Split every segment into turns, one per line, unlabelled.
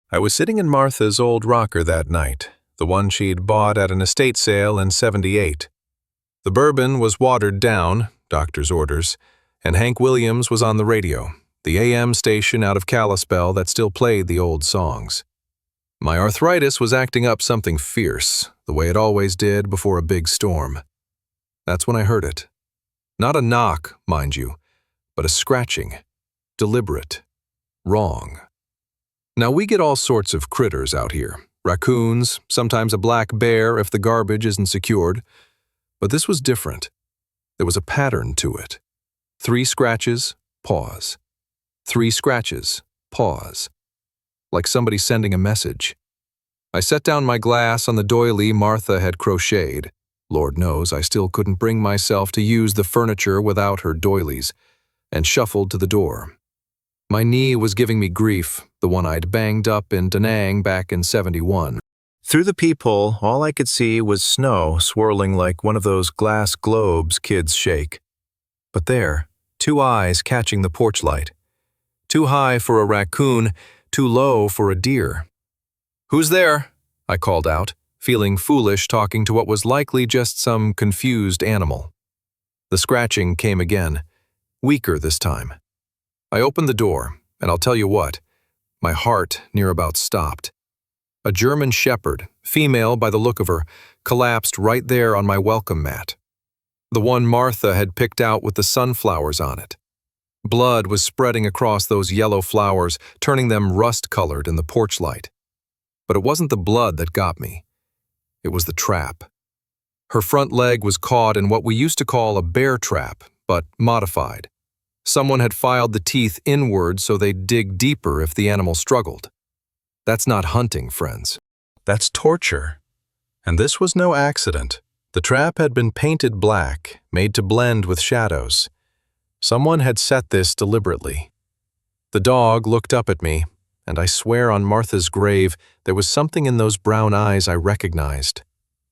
I was sitting in Martha's old rocker that night, the one she'd bought at an estate sale in '78. The bourbon was watered down, doctor's orders, and Hank Williams was on the radio, the AM station out of Kalispell that still played the old songs. My arthritis was acting up something fierce, the way it always did before a big storm. That's when I heard it. Not a knock, mind you, but a scratching. Deliberate. Wrong. Now we get all sorts of critters out here. Raccoons, sometimes a black bear if the garbage isn't secured. But this was different. There was a pattern to it. 3 scratches, pause. 3 scratches, pause. Like somebody sending a message. I set down my glass on the doily Martha had crocheted. Lord knows I still couldn't bring myself to use the furniture without her doilies, and shuffled to the door. My knee was giving me grief, the one I'd banged up in Da Nang back in '71. Through the peephole, all I could see was snow swirling like one of those glass globes kids shake. But there, 2 eyes catching the porch light. Too high for a raccoon, too low for a deer. "Who's there?" I called out, feeling foolish talking to what was likely just some confused animal. The scratching came again, weaker this time. I opened the door, and I'll tell you what, my heart near about stopped. A German shepherd, female by the look of her, collapsed right there on my welcome mat. The one Martha had picked out with the sunflowers on it. Blood was spreading across those yellow flowers, turning them rust-colored in the porch light. But it wasn't the blood that got me. It was the trap. Her front leg was caught in what we used to call a bear trap, but modified. Someone had filed the teeth inward so they'd dig deeper if the animal struggled. That's not hunting, friends. That's torture. And this was no accident. The trap had been painted black, made to blend with shadows. Someone had set this deliberately. The dog looked up at me, and I swear on Martha's grave there was something in those brown eyes I recognized.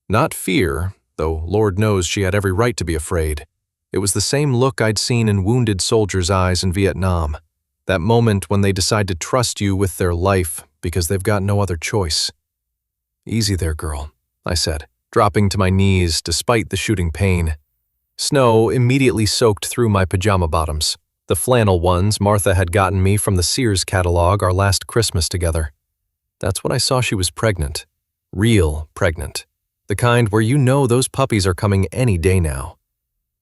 Not fear, though Lord knows she had every right to be afraid. It was the same look I'd seen in wounded soldiers' eyes in Vietnam. That moment when they decide to trust you with their life because they've got no other choice. "Easy there, girl," I said, dropping to my knees despite the shooting pain. Snow immediately soaked through my pajama bottoms, the flannel ones Martha had gotten me from the Sears catalog our last Christmas together. That's when I saw she was pregnant. Real pregnant. The kind where you know those puppies are coming any day now.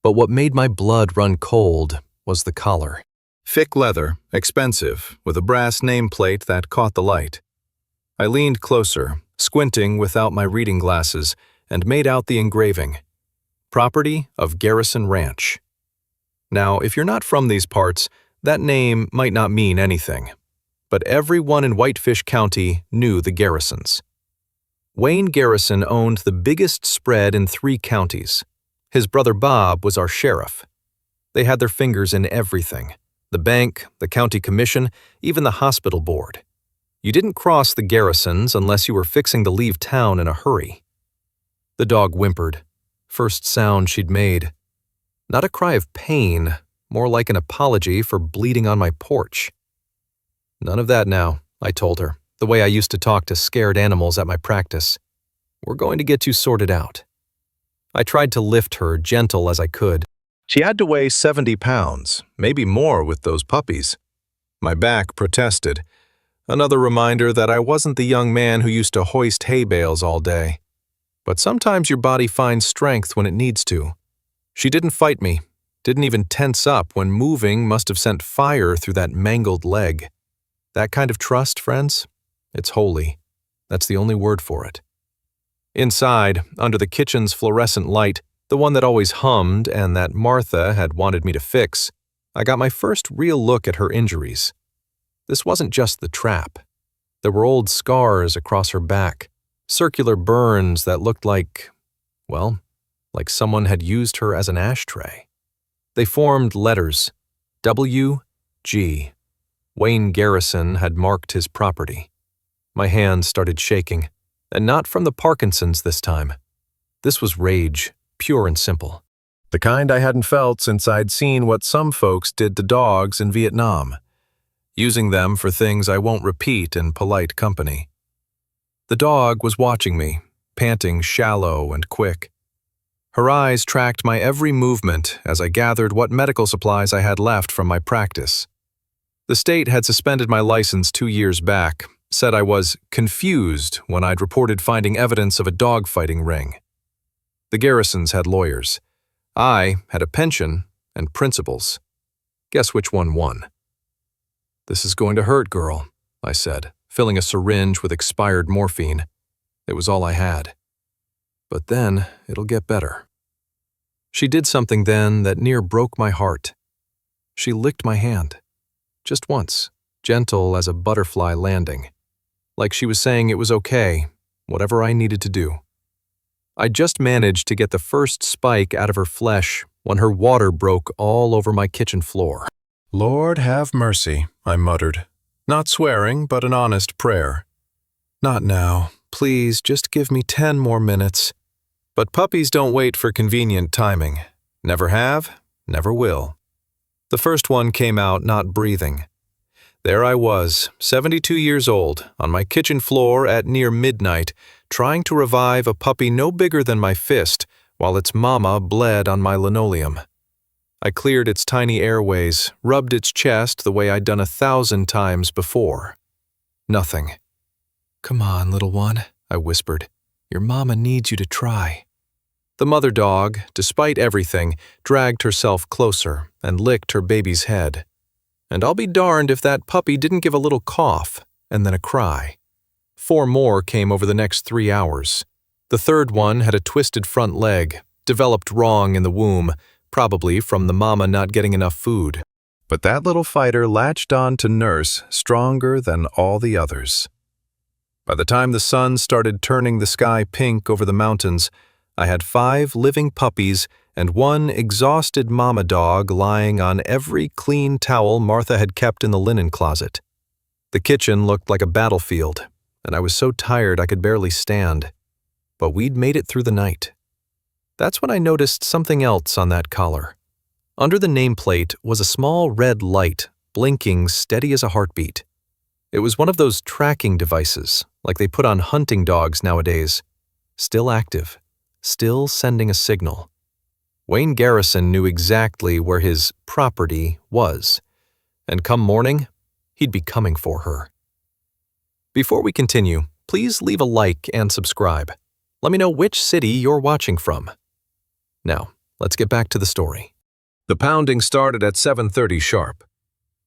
But what made my blood run cold was the collar. Thick leather, expensive, with a brass nameplate that caught the light. I leaned closer, squinting without my reading glasses, and made out the engraving. Property of Garrison Ranch. Now, if you're not from these parts, that name might not mean anything. But everyone in Whitefish County knew the Garrisons. Wayne Garrison owned the biggest spread in 3 counties. His brother Bob was our sheriff. They had their fingers in everything. The bank, the county commission, even the hospital board. You didn't cross the Garrisons unless you were fixing to leave town in a hurry. The dog whimpered. First sound she'd made. Not a cry of pain, more like an apology for bleeding on my porch. "None of that now," I told her, the way I used to talk to scared animals at my practice. "We're going to get you sorted out." I tried to lift her gentle as I could. She had to weigh 70 pounds, maybe more with those puppies. My back protested. Another reminder that I wasn't the young man who used to hoist hay bales all day. But sometimes your body finds strength when it needs to. She didn't fight me, didn't even tense up when moving must have sent fire through that mangled leg. That kind of trust, friends, it's holy. That's the only word for it. Inside, under the kitchen's fluorescent light, the one that always hummed and that Martha had wanted me to fix, I got my first real look at her injuries. This wasn't just the trap. There were old scars across her back, circular burns that looked like, well, like someone had used her as an ashtray. They formed letters, W, G. Wayne Garrison had marked his property. My hands started shaking, and not from the Parkinson's this time. This was rage, pure and simple. The kind I hadn't felt since I'd seen what some folks did to dogs in Vietnam. using them for things I won't repeat in polite company. The dog was watching me, panting shallow and quick. Her eyes tracked my every movement as I gathered what medical supplies I had left from my practice. The state had suspended my license 2 years back, said I was confused when I'd reported finding evidence of a dogfighting ring. The Garrisons had lawyers. I had a pension and principles. Guess which one won? "This is going to hurt, girl," I said, filling a syringe with expired morphine. It was all I had. "But then it'll get better." She did something then that near broke my heart. She licked my hand. Just once, gentle as a butterfly landing. Like she was saying it was okay, whatever I needed to do. I just managed to get the first spike out of her flesh when her water broke all over my kitchen floor. "Lord have mercy," I muttered. Not swearing, but an honest prayer. "Not now. Please, just give me 10 more minutes." But puppies don't wait for convenient timing. Never have, never will. The first one came out not breathing. There I was, 72 years old, on my kitchen floor at near midnight, trying to revive a puppy no bigger than my fist, while its mama bled on my linoleum. I cleared its tiny airways, rubbed its chest the way I'd done 1,000 times before. Nothing. "Come on, little one," I whispered. "Your mama needs you to try." The mother dog, despite everything, dragged herself closer and licked her baby's head. And I'll be darned if that puppy didn't give a little cough and then a cry. 4 more came over the next 3 hours. The third one had a twisted front leg, developed wrong in the womb, probably from the mama not getting enough food. But that little fighter latched on to nurse stronger than all the others. By the time the sun started turning the sky pink over the mountains, I had 5 living puppies and 1 exhausted mama dog lying on every clean towel Martha had kept in the linen closet. The kitchen looked like a battlefield, and I was so tired I could barely stand. But we'd made it through the night. That's when I noticed something else on that collar. Under the nameplate was a small red light, blinking steady as a heartbeat. It was one of those tracking devices, like they put on hunting dogs nowadays. Still active, still sending a signal. Wayne Garrison knew exactly where his property was, and come morning, he'd be coming for her. Before we continue, please leave a like and subscribe. Let me know which city you're watching from. Now, let's get back to the story. The pounding started at 7:30 sharp.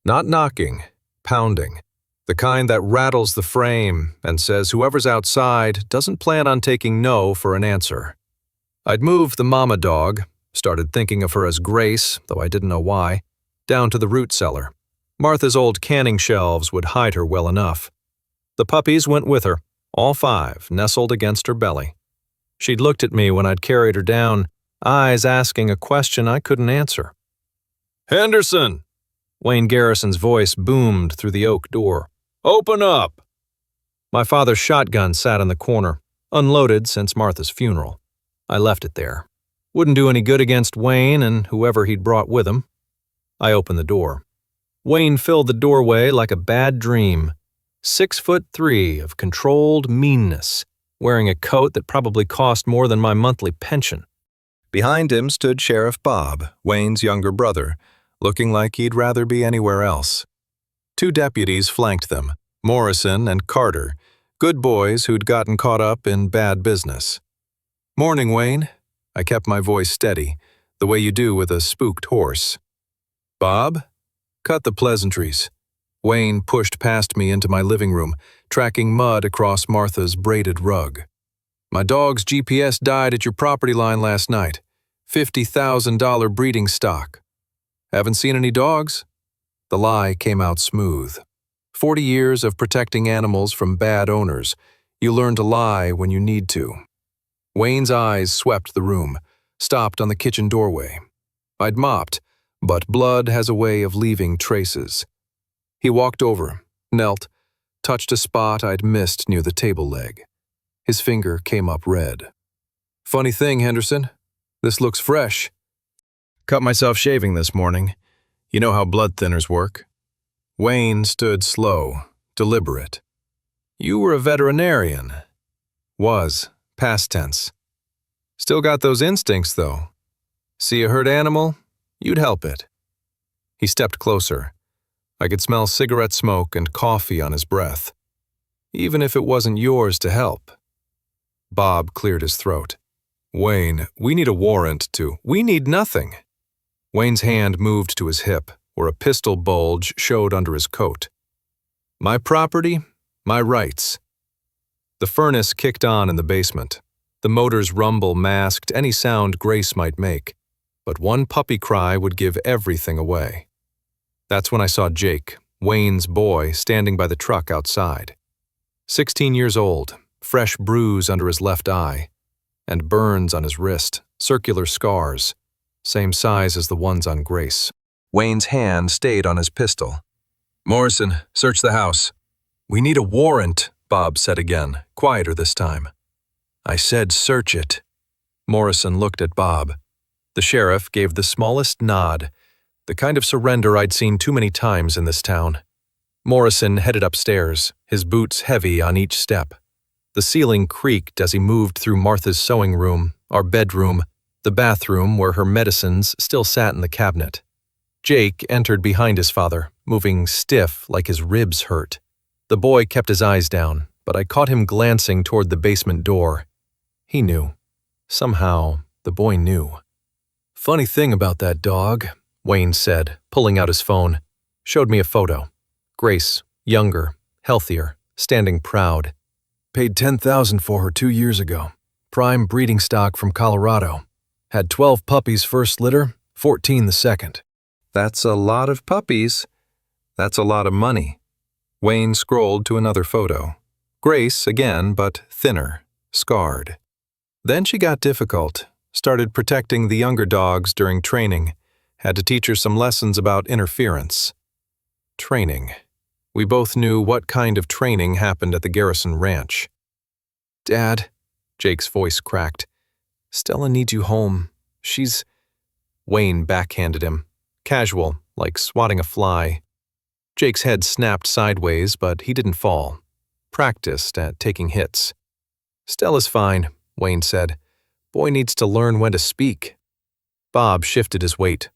Not knocking, pounding. The kind that rattles the frame and says whoever's outside doesn't plan on taking no for an answer. I'd moved the mama dog, started thinking of her as Grace, though I didn't know why, down to the root cellar. Martha's old canning shelves would hide her well enough. The puppies went with her, all 5, nestled against her belly. She'd looked at me when I'd carried her down, eyes asking a question I couldn't answer. "Henderson!" Wayne Garrison's voice boomed through the oak door. "Open up!" My father's shotgun sat in the corner, unloaded since Martha's funeral. I left it there. Wouldn't do any good against Wayne and whoever he'd brought with him. I opened the door. Wayne filled the doorway like a bad dream. 6'3" of controlled meanness, wearing a coat that probably cost more than my monthly pension. Behind him stood Sheriff Bob, Wayne's younger brother, looking like he'd rather be anywhere else. 2 deputies flanked them, Morrison and Carter, good boys who'd gotten caught up in bad business. "Morning, Wayne." I kept my voice steady, the way you do with a spooked horse. "Bob?" "Cut the pleasantries." Wayne pushed past me into my living room, tracking mud across Martha's braided rug. "My dog's GPS died at your property line last night. $50,000 breeding stock." "Haven't seen any dogs?" The lie came out smooth. 40 years of protecting animals from bad owners. You learn to lie when you need to. Wayne's eyes swept the room, stopped on the kitchen doorway. I'd mopped, but blood has a way of leaving traces. He walked over, knelt, touched a spot I'd missed near the table leg. His finger came up red. "Funny thing, Henderson. This looks fresh." "Cut myself shaving this morning. You know how blood thinners work." Wayne stood slow, deliberate. You were a veterinarian. Was, past tense. Still got those instincts, though. See a hurt animal? You'd help it. He stepped closer. I could smell cigarette smoke and coffee on his breath. Even if it wasn't yours to help. Bob cleared his throat. Wayne, we need a warrant to— We need nothing. Wayne's hand moved to his hip, where a pistol bulge showed under his coat. My property, my rights. The furnace kicked on in the basement. The motor's rumble masked any sound Grace might make, but one puppy cry would give everything away. That's when I saw Jake, Wayne's boy, standing by the truck outside. 16 years old, fresh bruise under his left eye, and burns on his wrist, circular scars, same size as the ones on Grace. Wayne's hand stayed on his pistol. Morrison, search the house. We need a warrant, Bob said again, quieter this time. I said search it. Morrison looked at Bob. The sheriff gave the smallest nod, the kind of surrender I'd seen too many times in this town. Morrison headed upstairs, his boots heavy on each step. The ceiling creaked as he moved through Martha's sewing room, our bedroom, the bathroom where her medicines still sat in the cabinet. Jake entered behind his father, moving stiff like his ribs hurt. The boy kept his eyes down, but I caught him glancing toward the basement door. He knew. Somehow, the boy knew. Funny thing about that dog, Wayne said, pulling out his phone. Showed me a photo. Grace, younger, healthier, standing proud. Paid $10,000 for her 2 years ago. Prime breeding stock from Colorado. Had 12 puppies first litter, 14 the second. That's a lot of puppies. That's a lot of money. Wayne scrolled to another photo. Grace again, but thinner, scarred. Then she got difficult, started protecting the younger dogs during training, had to teach her some lessons about interference. Training. We both knew what kind of training happened at the Garrison Ranch. Dad, Jake's voice cracked. Stella needs you home. She's— Wayne backhanded him, casual, like swatting a fly. Jake's head snapped sideways, but he didn't fall. Practiced at taking hits. Stella's fine, Wayne said. Boy needs to learn when to speak. Bob shifted his weight.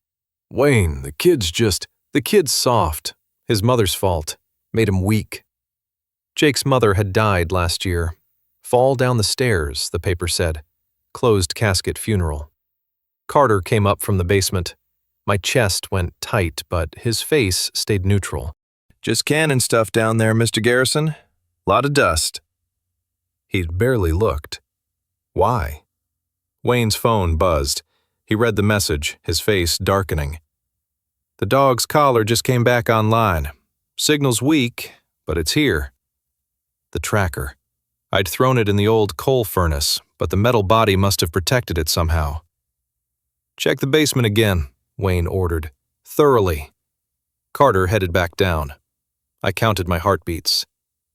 Wayne, the kid's soft. His mother's fault. Made him weak. Jake's mother had died last year. Fall down the stairs, the paper said. Closed casket funeral. Carter came up from the basement. My chest went tight, but his face stayed neutral. Just cannon stuff down there, Mr. Garrison. Lot of dust. He'd barely looked. Why? Wayne's phone buzzed. He read the message, his face darkening. The dog's collar just came back online. Signal's weak, but it's here. The tracker. I'd thrown it in the old coal furnace, but the metal body must have protected it somehow. Check the basement again, Wayne ordered. Thoroughly. Carter headed back down. I counted my heartbeats.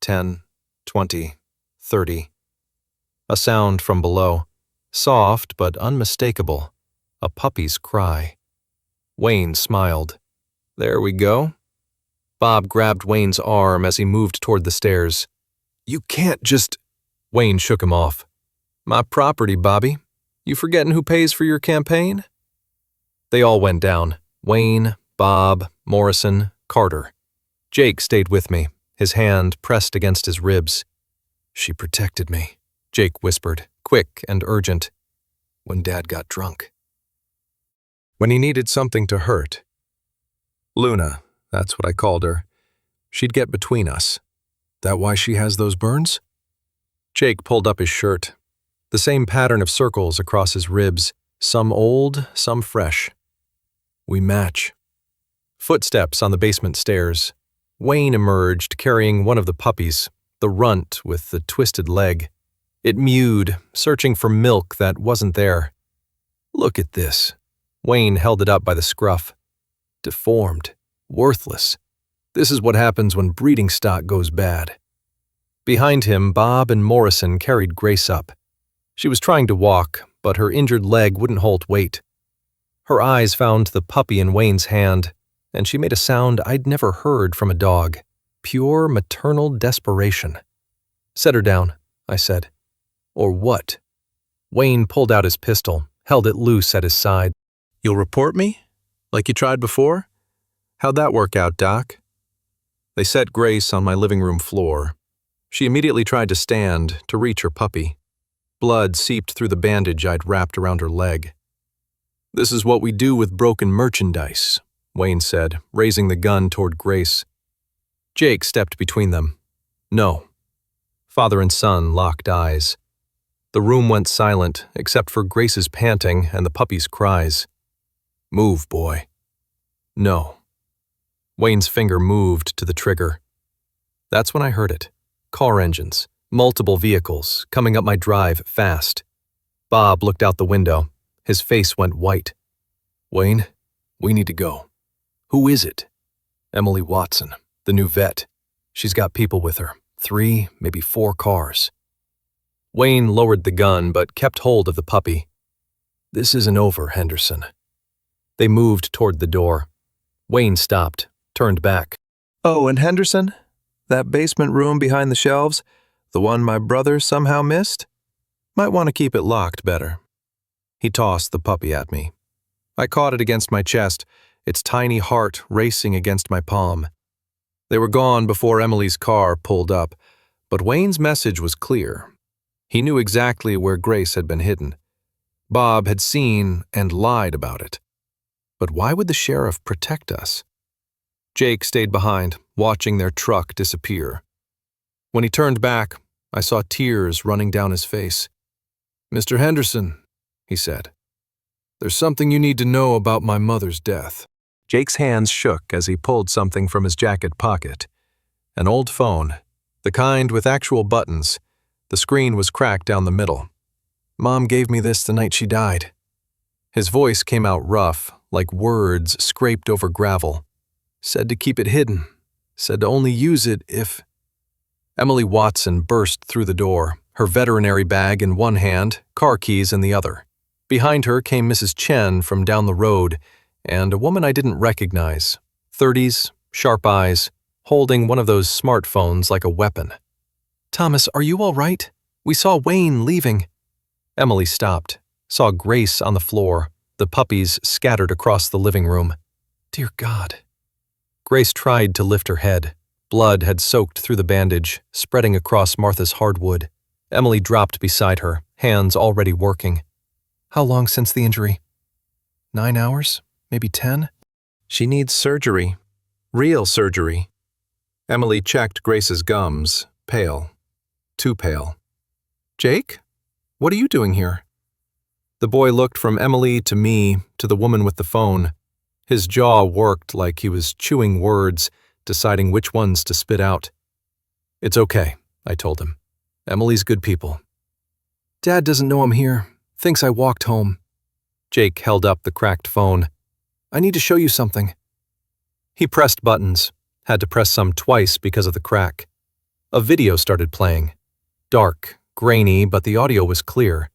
10, 20, 30. A sound from below. Soft but unmistakable. A puppy's cry. Wayne smiled. There we go. Bob grabbed Wayne's arm as he moved toward the stairs. You can't just— Wayne shook him off. My property, Bobby. You forgetting who pays for your campaign? They all went down. Wayne, Bob, Morrison, Carter. Jake stayed with me, his hand pressed against his ribs. She protected me, Jake whispered, quick and urgent. When Dad got drunk. When he needed something to hurt. Luna, that's what I called her. She'd get between us. That why she has those burns? Jake pulled up his shirt. The same pattern of circles across his ribs, some old, some fresh. We match. Footsteps on the basement stairs. Wayne emerged carrying one of the puppies, the runt with the twisted leg. It mewed, searching for milk that wasn't there. Look at this. Wayne held it up by the scruff. Deformed. Worthless. This is what happens when breeding stock goes bad. Behind him, Bob and Morrison carried Grace up. She was trying to walk, but her injured leg wouldn't hold weight. Her eyes found the puppy in Wayne's hand,
and she made a sound I'd never heard from a dog. Pure maternal desperation. "Set her down," I said. "Or what?" Wayne pulled out his pistol, held it loose at his side.
"You'll report me? Like you tried before? How'd that work out, Doc?" They set Grace on my living room floor. She immediately tried to stand, to reach her puppy. Blood seeped through the bandage I'd wrapped around her leg. "This is what we do with broken merchandise," Wayne said, raising the gun toward Grace. Jake stepped between them. "No." Father and son locked eyes. The room went silent, except for Grace's panting and the puppy's cries. "Move, boy." "No." Wayne's finger moved to the trigger. That's when I heard it. Car engines, multiple vehicles, coming up my drive fast. Bob looked out the window. His face went white. "Wayne, we need to go." "Who is it?" "Emily Watson, the new vet. She's got people with her, 3, maybe 4 cars." Wayne lowered the gun but kept hold of the puppy. "This isn't over, Henderson." They moved toward the door. Wayne stopped, turned back. "Oh, and Henderson? That basement room behind the shelves? The one my brother somehow missed? Might want to keep it locked better." He tossed the puppy at me. I caught it against my chest, its tiny heart racing against my palm. They were gone before Emily's car pulled up, but Wayne's message was clear. He knew exactly where Grace had been hidden. Bob had seen and lied about it. But why would the sheriff protect us? Jake stayed behind, watching their truck disappear. When he turned back, I saw tears running down his face. "Mr. Henderson," he said, "there's something you need to know about my mother's death." Jake's hands shook as he pulled something from his jacket pocket. An old phone, the kind with actual buttons. The screen was cracked down the middle. "Mom gave me this the night she died." His voice came out rough, like words scraped over gravel. "Said to keep it hidden. Said to only use it if—" Emily Watson burst through the door, her veterinary bag in one hand, car keys in the other. Behind her came Mrs. Chen from down the road, and a woman I didn't recognize, 30s, sharp eyes, holding one of those smartphones like a weapon. "Thomas, are you all right? We saw Wayne leaving." Emily stopped, saw Grace on the floor, the puppies scattered across the living room. "Dear God." Grace tried to lift her head. Blood had soaked through the bandage, spreading across Martha's hardwood. Emily dropped beside her, hands already working. "How long since the injury?" 9 hours? Maybe 10? "She needs surgery. Real surgery." Emily checked Grace's gums, pale. Too pale. "Jake? What are you doing here?" The boy looked from Emily to me to the woman with the phone. His jaw worked like he was chewing words, deciding which ones to spit out. "It's okay," I told him. "Emily's good people." "Dad doesn't know I'm here. Thinks I walked home." Jake held up the cracked phone. "I need to show you something." He pressed buttons, had to press some twice because of the crack. A video started playing. Dark, grainy, but the audio was clear.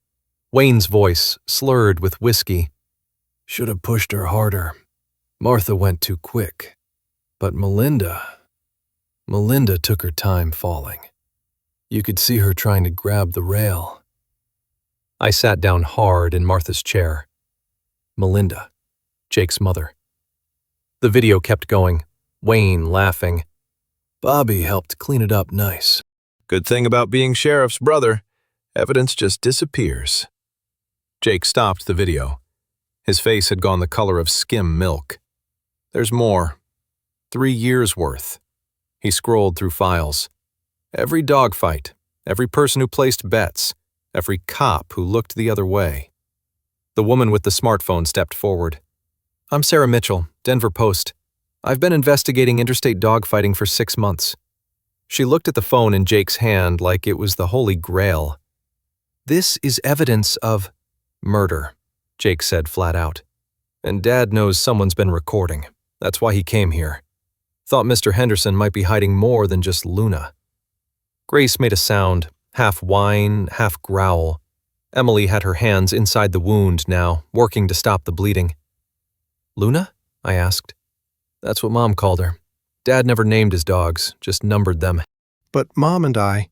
Wayne's voice, slurred with whiskey. "Should have pushed her harder. Martha went too quick. But Melinda took her time falling. You could see her trying to grab the rail." I sat down hard in Martha's chair. Melinda, Jake's mother. The video kept going, Wayne laughing. "Bobby helped clean it up nice." "Good thing about being sheriff's brother. Evidence just disappears." Jake stopped the video. His face had gone the color of skim milk. "There's more. 3 years' worth." He scrolled through files. Every dogfight, every person who placed bets, every cop who looked the other way. The woman with the smartphone stepped forward. "I'm Sarah Mitchell, Denver Post. I've been investigating interstate dogfighting for 6 months." She looked at the phone in Jake's hand like it was the Holy Grail. "This is evidence of murder," Jake said flat out. "And Dad knows someone's been recording. That's why he came here. Thought Mr. Henderson might be hiding more than just Luna." Grace made a sound, half whine, half growl. Emily had her hands inside the wound now, working to stop the bleeding. "Luna?" I asked.
That's what Mom called her. Dad never named his dogs, just numbered them.
But Mom and I.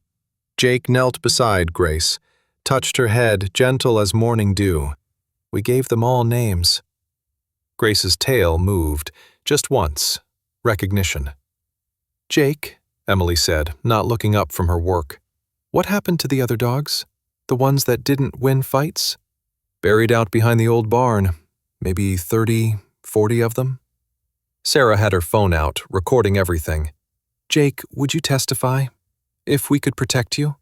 Jake knelt beside Grace, touched her head gentle as morning dew. We gave them all names. Grace's tail moved, just once. Recognition. Jake, Emily said, not looking up from her work. What happened to the other dogs? The ones that didn't win fights? Buried out behind the old barn. Maybe 30, 40 of them? Sarah had her phone out, recording everything. Jake, would you testify? If we could protect you?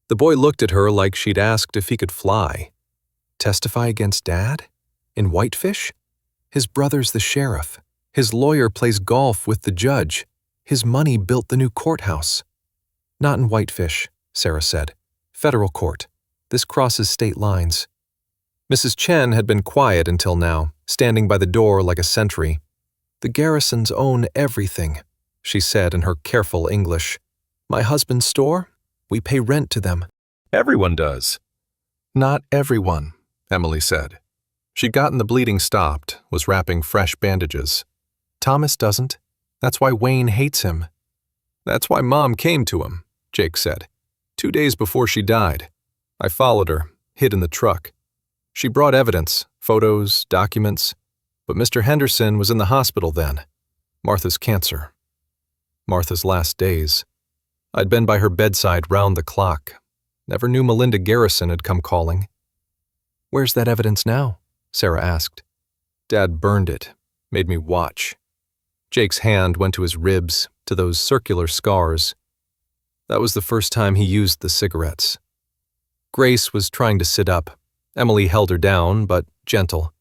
The boy looked at her like she'd asked if he could fly. Testify against Dad? In Whitefish? His brother's the sheriff. His lawyer plays golf with the judge. His money built the new courthouse. Not in Whitefish, Sarah said. Federal court. This crosses state lines. Mrs. Chen had been quiet until now, standing by the door like a sentry. The Garrisons own everything, she said in her careful English. My husband's store? We pay rent to them. Everyone does. Not everyone, Emily said. She'd gotten the bleeding stopped, was wrapping fresh bandages. Thomas doesn't. That's why Wayne hates him. That's why Mom came to him, Jake said. 2 days before she died. I followed her, hid in the truck. She brought evidence, photos, documents. But Mr. Henderson was in the hospital then. Martha's cancer. Martha's last days. I'd been by her bedside round the clock. Never knew Melinda Garrison had come calling. Where's that evidence now? Sarah asked. Dad burned it, made me watch. Jake's hand went to his ribs, to those circular scars. That was the first time he used the cigarettes. Grace was trying to sit up. Emily held her down, but gentle.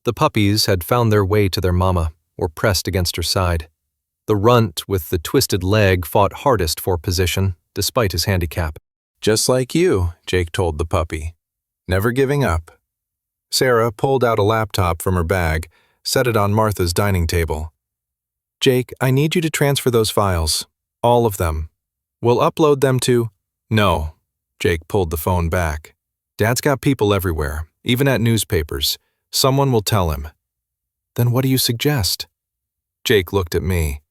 The puppies had found their way to their mama, were pressed against her side. The runt with the twisted leg fought hardest for position, despite his handicap. Just like you, Jake told the puppy. Never giving up. Sarah pulled out a laptop from her bag, set it on Martha's dining table. Jake, I need you to transfer those files. All of them. We'll upload them to… No. Jake pulled the phone back. Dad's got people everywhere, even at newspapers. Someone will tell him. Then what do you suggest? Jake looked at me.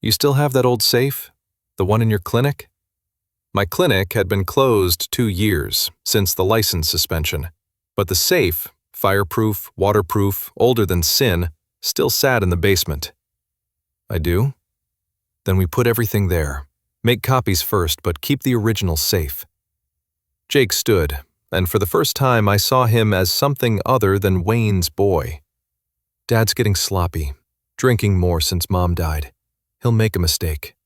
You still have that old safe? The one in your clinic? My clinic had been closed 2 years, since the license suspension. But the safe, fireproof, waterproof, older than sin, still sat in the basement. I do? Then we put everything there. Make copies first, but keep the original safe. Jake stood, and for the first time I saw him as something other than Wayne's boy. Dad's getting sloppy, drinking more since Mom died. He'll make a mistake.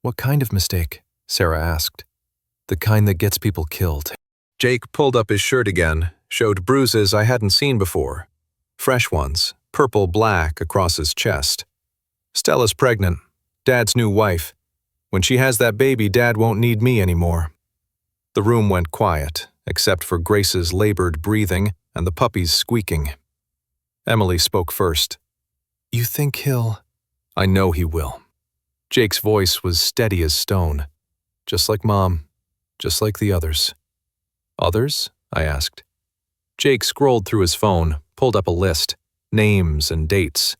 What kind of mistake? Sarah asked. The kind that gets people killed. Jake pulled up his shirt again, showed bruises I hadn't seen before. Fresh ones, purple-black across his chest. Stella's pregnant, Dad's new wife. When she has that baby, Dad won't need me anymore. The room went quiet, except for Grace's labored breathing and the puppy's squeaking. Emily spoke first. You think he'll… I know he will. Jake's voice was steady as stone. Just like Mom, just like the others. Others? I asked. Jake scrolled through his phone, pulled up a list, names and dates.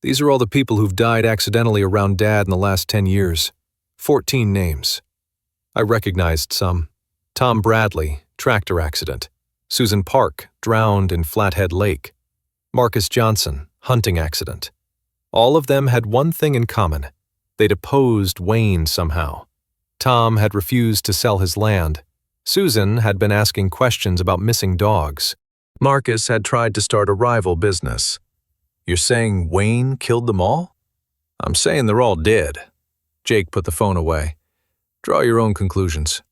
These are all the people who've died accidentally around Dad in the last 10 years. 14 names. I recognized some. Tom Bradley, tractor accident. Susan Park, drowned in Flathead Lake. Marcus Johnson, hunting accident. All of them had one thing in common. They'd opposed Wayne somehow. Tom had refused to sell his land. Susan had been asking questions about missing dogs. Marcus had tried to start a rival business. You're saying Wayne killed them all? I'm saying they're all dead. Jake put the phone away. Draw your own conclusions.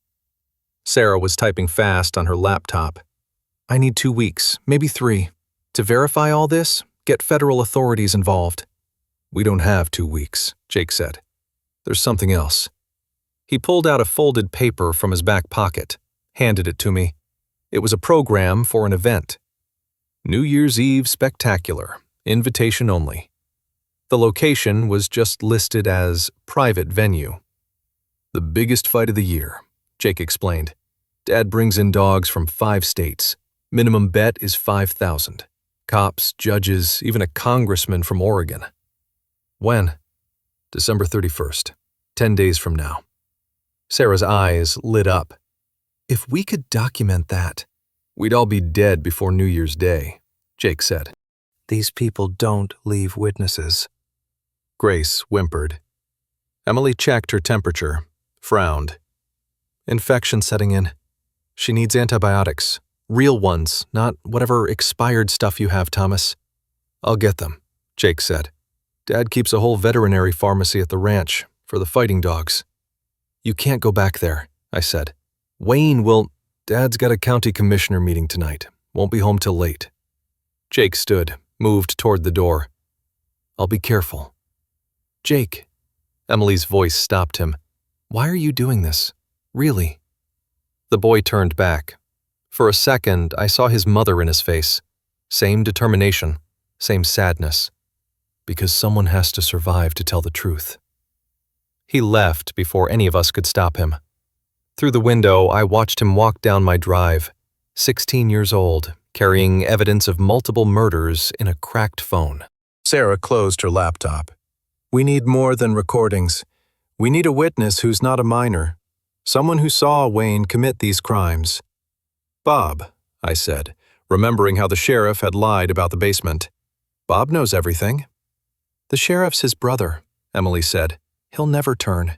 Sarah was typing fast on her laptop. I need 2 weeks, maybe 3. To verify all this, get federal authorities involved. We don't have 2 weeks, Jake said. There's something else. He pulled out a folded paper from his back pocket, handed it to me. It was a program for an event. New Year's Eve Spectacular, invitation only. The location was just listed as private venue. The biggest fight of the year, Jake explained. Dad brings in dogs from 5 states. Minimum bet is $5,000. Cops, judges, even a congressman from Oregon.
When? December 31st, 10 days from now. Sarah's eyes lit up. If we could document that, we'd all be dead before New Year's Day, Jake said.
These people don't leave witnesses. Grace whimpered. Emily checked her temperature, frowned.
Infection setting in. She needs antibiotics. Real ones, not whatever expired stuff you have, Thomas. I'll get them, Jake said. Dad keeps a whole veterinary pharmacy at the ranch for the fighting dogs. You can't go back there, I said. Wayne will... Dad's got a county commissioner meeting tonight. Won't be home till late. Jake stood, moved toward the door. I'll be careful. Jake. Emily's voice stopped him. Why are you doing this? Really? The boy turned back. For a second, I saw his mother in his face. Same determination, same sadness. Because someone has to survive to tell the truth. He left before any of us could stop him. Through the window, I watched him walk down my drive, 16 years old, carrying evidence of multiple murders in a cracked phone.
Sarah closed her laptop. We need more than recordings. We need a witness who's not a minor. Someone who saw Wayne commit these crimes. Bob, I said, remembering how the sheriff had lied about the basement. Bob knows everything. The sheriff's his brother, Emily said. He'll never turn.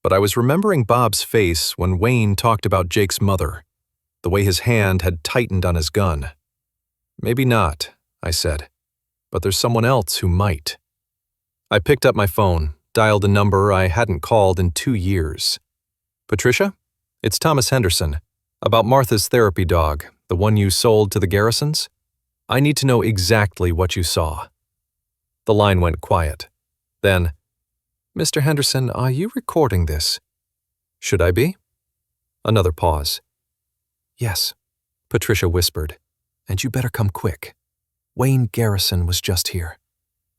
But I was remembering Bob's face when Wayne talked about Jake's mother, the way his hand had tightened on his gun. Maybe not, I said, but there's someone else who might. I picked up my phone, dialed a number I hadn't called in 2 years. Patricia? It's Thomas Henderson. About Martha's therapy dog, the one you sold to the Garrisons? I need to know exactly what you saw. The line went quiet. Then, Mr. Henderson, are you recording this? Should I be? Another pause. Yes, Patricia whispered, and you better come quick. Wayne Garrison was just here,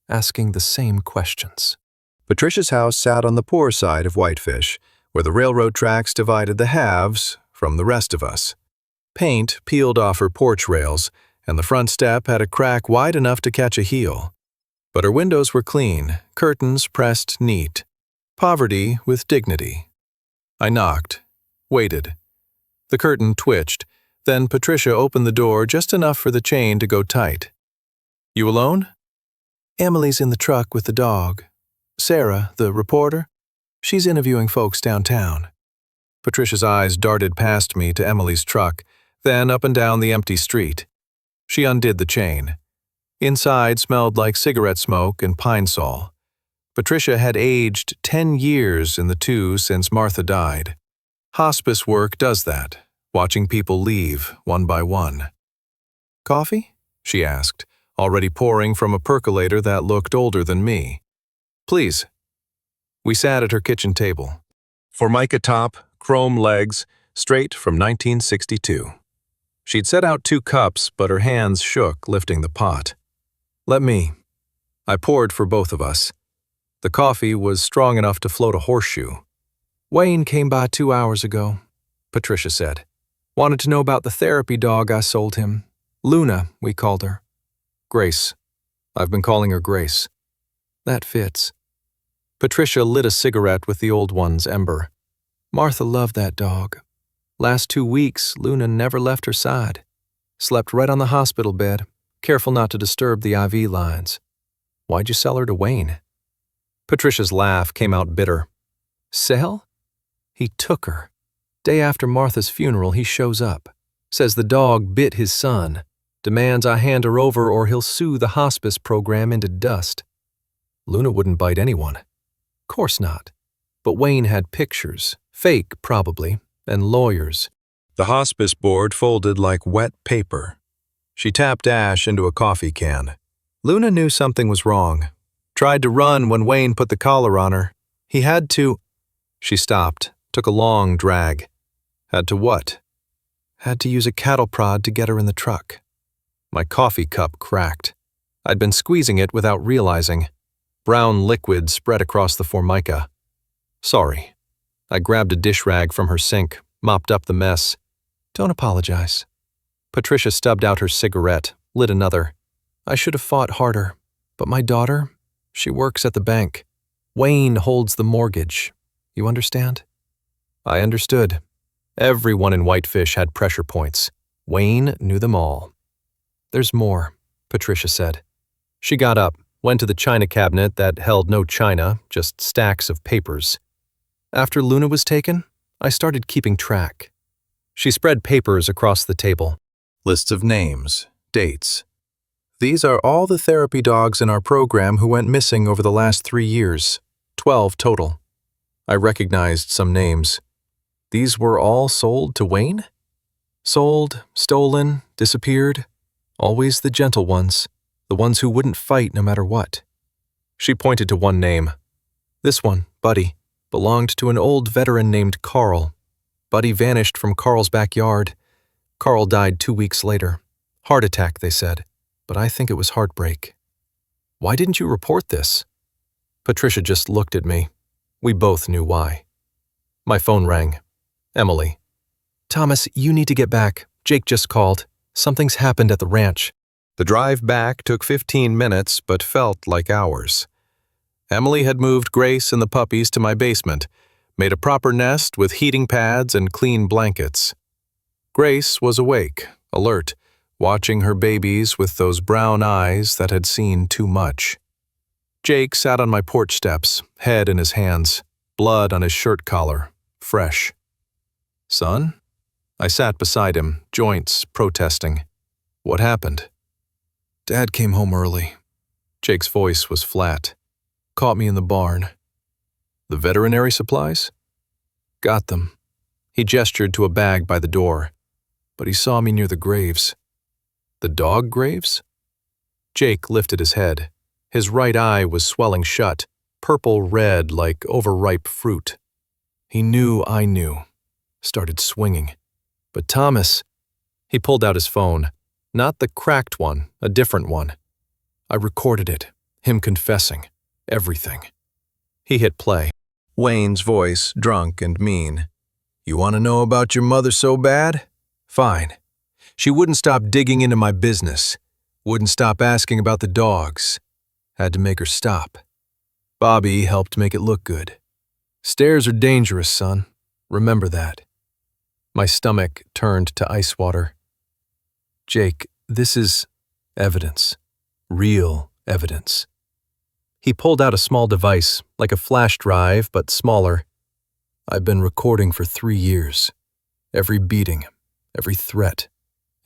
asking the same questions. Patricia's house sat on the poor side of Whitefish, where the railroad tracks divided the haves from the rest of us. Paint peeled off her porch rails, and the front step had a crack wide enough to catch a heel. But her windows were clean, curtains pressed neat. Poverty with dignity. I knocked, waited. The curtain twitched, then Patricia opened the door just enough for the chain to go tight. You alone? Emily's in the truck with the dog. Sarah, the reporter, she's interviewing folks downtown. Patricia's eyes darted past me to Emily's truck, then up and down the empty street. She undid the chain. Inside smelled like cigarette smoke and pine sol. Patricia had aged 10 years in the 2 since Martha died. Hospice work does that, watching people leave one by one. Coffee? She asked, already pouring from a percolator that looked older than me. Please. We sat at her kitchen table. Formica top, chrome legs, straight from 1962. She'd set out 2 cups, but her hands shook lifting the pot. Let me. I poured for both of us. The coffee was strong enough to float a horseshoe. Wayne came by 2 hours ago, Patricia said. Wanted to know about the therapy dog I sold him. Luna, we called her. Grace. I've been calling her Grace. That fits. Patricia lit a cigarette with the old one's ember. Martha loved that dog. Last 2 weeks, Luna never left her side. Slept right on the hospital bed, careful not to disturb the IV lines. Why'd you sell her to Wayne? Patricia's laugh came out bitter. Sell? He took her. Day after Martha's funeral, he shows up. Says the dog bit his son. Demands I hand her over or he'll sue the hospice program into dust. Luna wouldn't bite anyone. Course not. But Wayne had pictures, fake probably, and lawyers. The hospice board folded like wet paper. She tapped ash into a coffee can. Luna knew something was wrong. Tried to run when Wayne put the collar on her. He had to... She stopped, took a long drag. Had to what? Had to use a cattle prod to get her in the truck. My coffee cup cracked. I'd been squeezing it without realizing. Brown liquid spread across the formica. Sorry. I grabbed a dish rag from her sink, mopped up the mess. Don't apologize. Patricia stubbed out her cigarette, lit another. I should have fought harder, but my daughter,
She works at the bank. Wayne holds the mortgage. You understand? I understood. Everyone in Whitefish had pressure points. Wayne knew them all. There's more, Patricia said. She got up, went to the china cabinet that held no china, just stacks of papers. After Luna was taken, I started keeping track. She spread papers across the table.
Lists of names, dates. These are all the therapy dogs in our program who went missing over the last 3 years, 12 total. I recognized some names. These were all sold to Wayne? Sold, stolen, disappeared. Always the gentle ones, the ones who wouldn't fight no matter what. She pointed to one name. This one, Buddy, belonged to an old veteran named Carl. Buddy vanished from Carl's backyard. Carl died 2 weeks later. Heart attack, they said, but I think it was heartbreak. Why didn't you report this? Patricia just looked at me. We both knew why. My phone rang. Emily. Thomas, you need to get back. Jake just called. Something's happened at the ranch. The drive back took 15 minutes, but felt like hours. Emily had moved Grace and the puppies to my basement, made a proper nest with heating pads and clean blankets. Grace was awake, alert, watching her babies with those brown eyes that had seen too much. Jake sat on my porch steps, head in his hands, blood on his shirt collar, fresh. Son? I sat beside him, joints protesting. What happened? Dad came home early. Jake's voice was flat. Caught me in the barn. The veterinary supplies? Got them. He gestured to a bag by the door. But he saw me near the graves. The dog graves? Jake lifted his head. His right eye was swelling shut, purple-red like overripe fruit. He knew I knew. Started swinging. But Thomas, he pulled out his phone. Not the cracked one, a different one. I recorded it, him confessing, everything. He hit play. Wayne's voice, drunk and mean. You want to know about your mother so bad? Fine. She wouldn't stop digging into my business. Wouldn't stop asking about the dogs. Had to make her stop. Bobby helped make it look good. Stairs are dangerous, son. Remember that. My stomach turned to ice water. Jake, this is evidence. Real evidence. He pulled out a small device, like a flash drive, but smaller. I've been recording for 3 years. Every beating, every threat,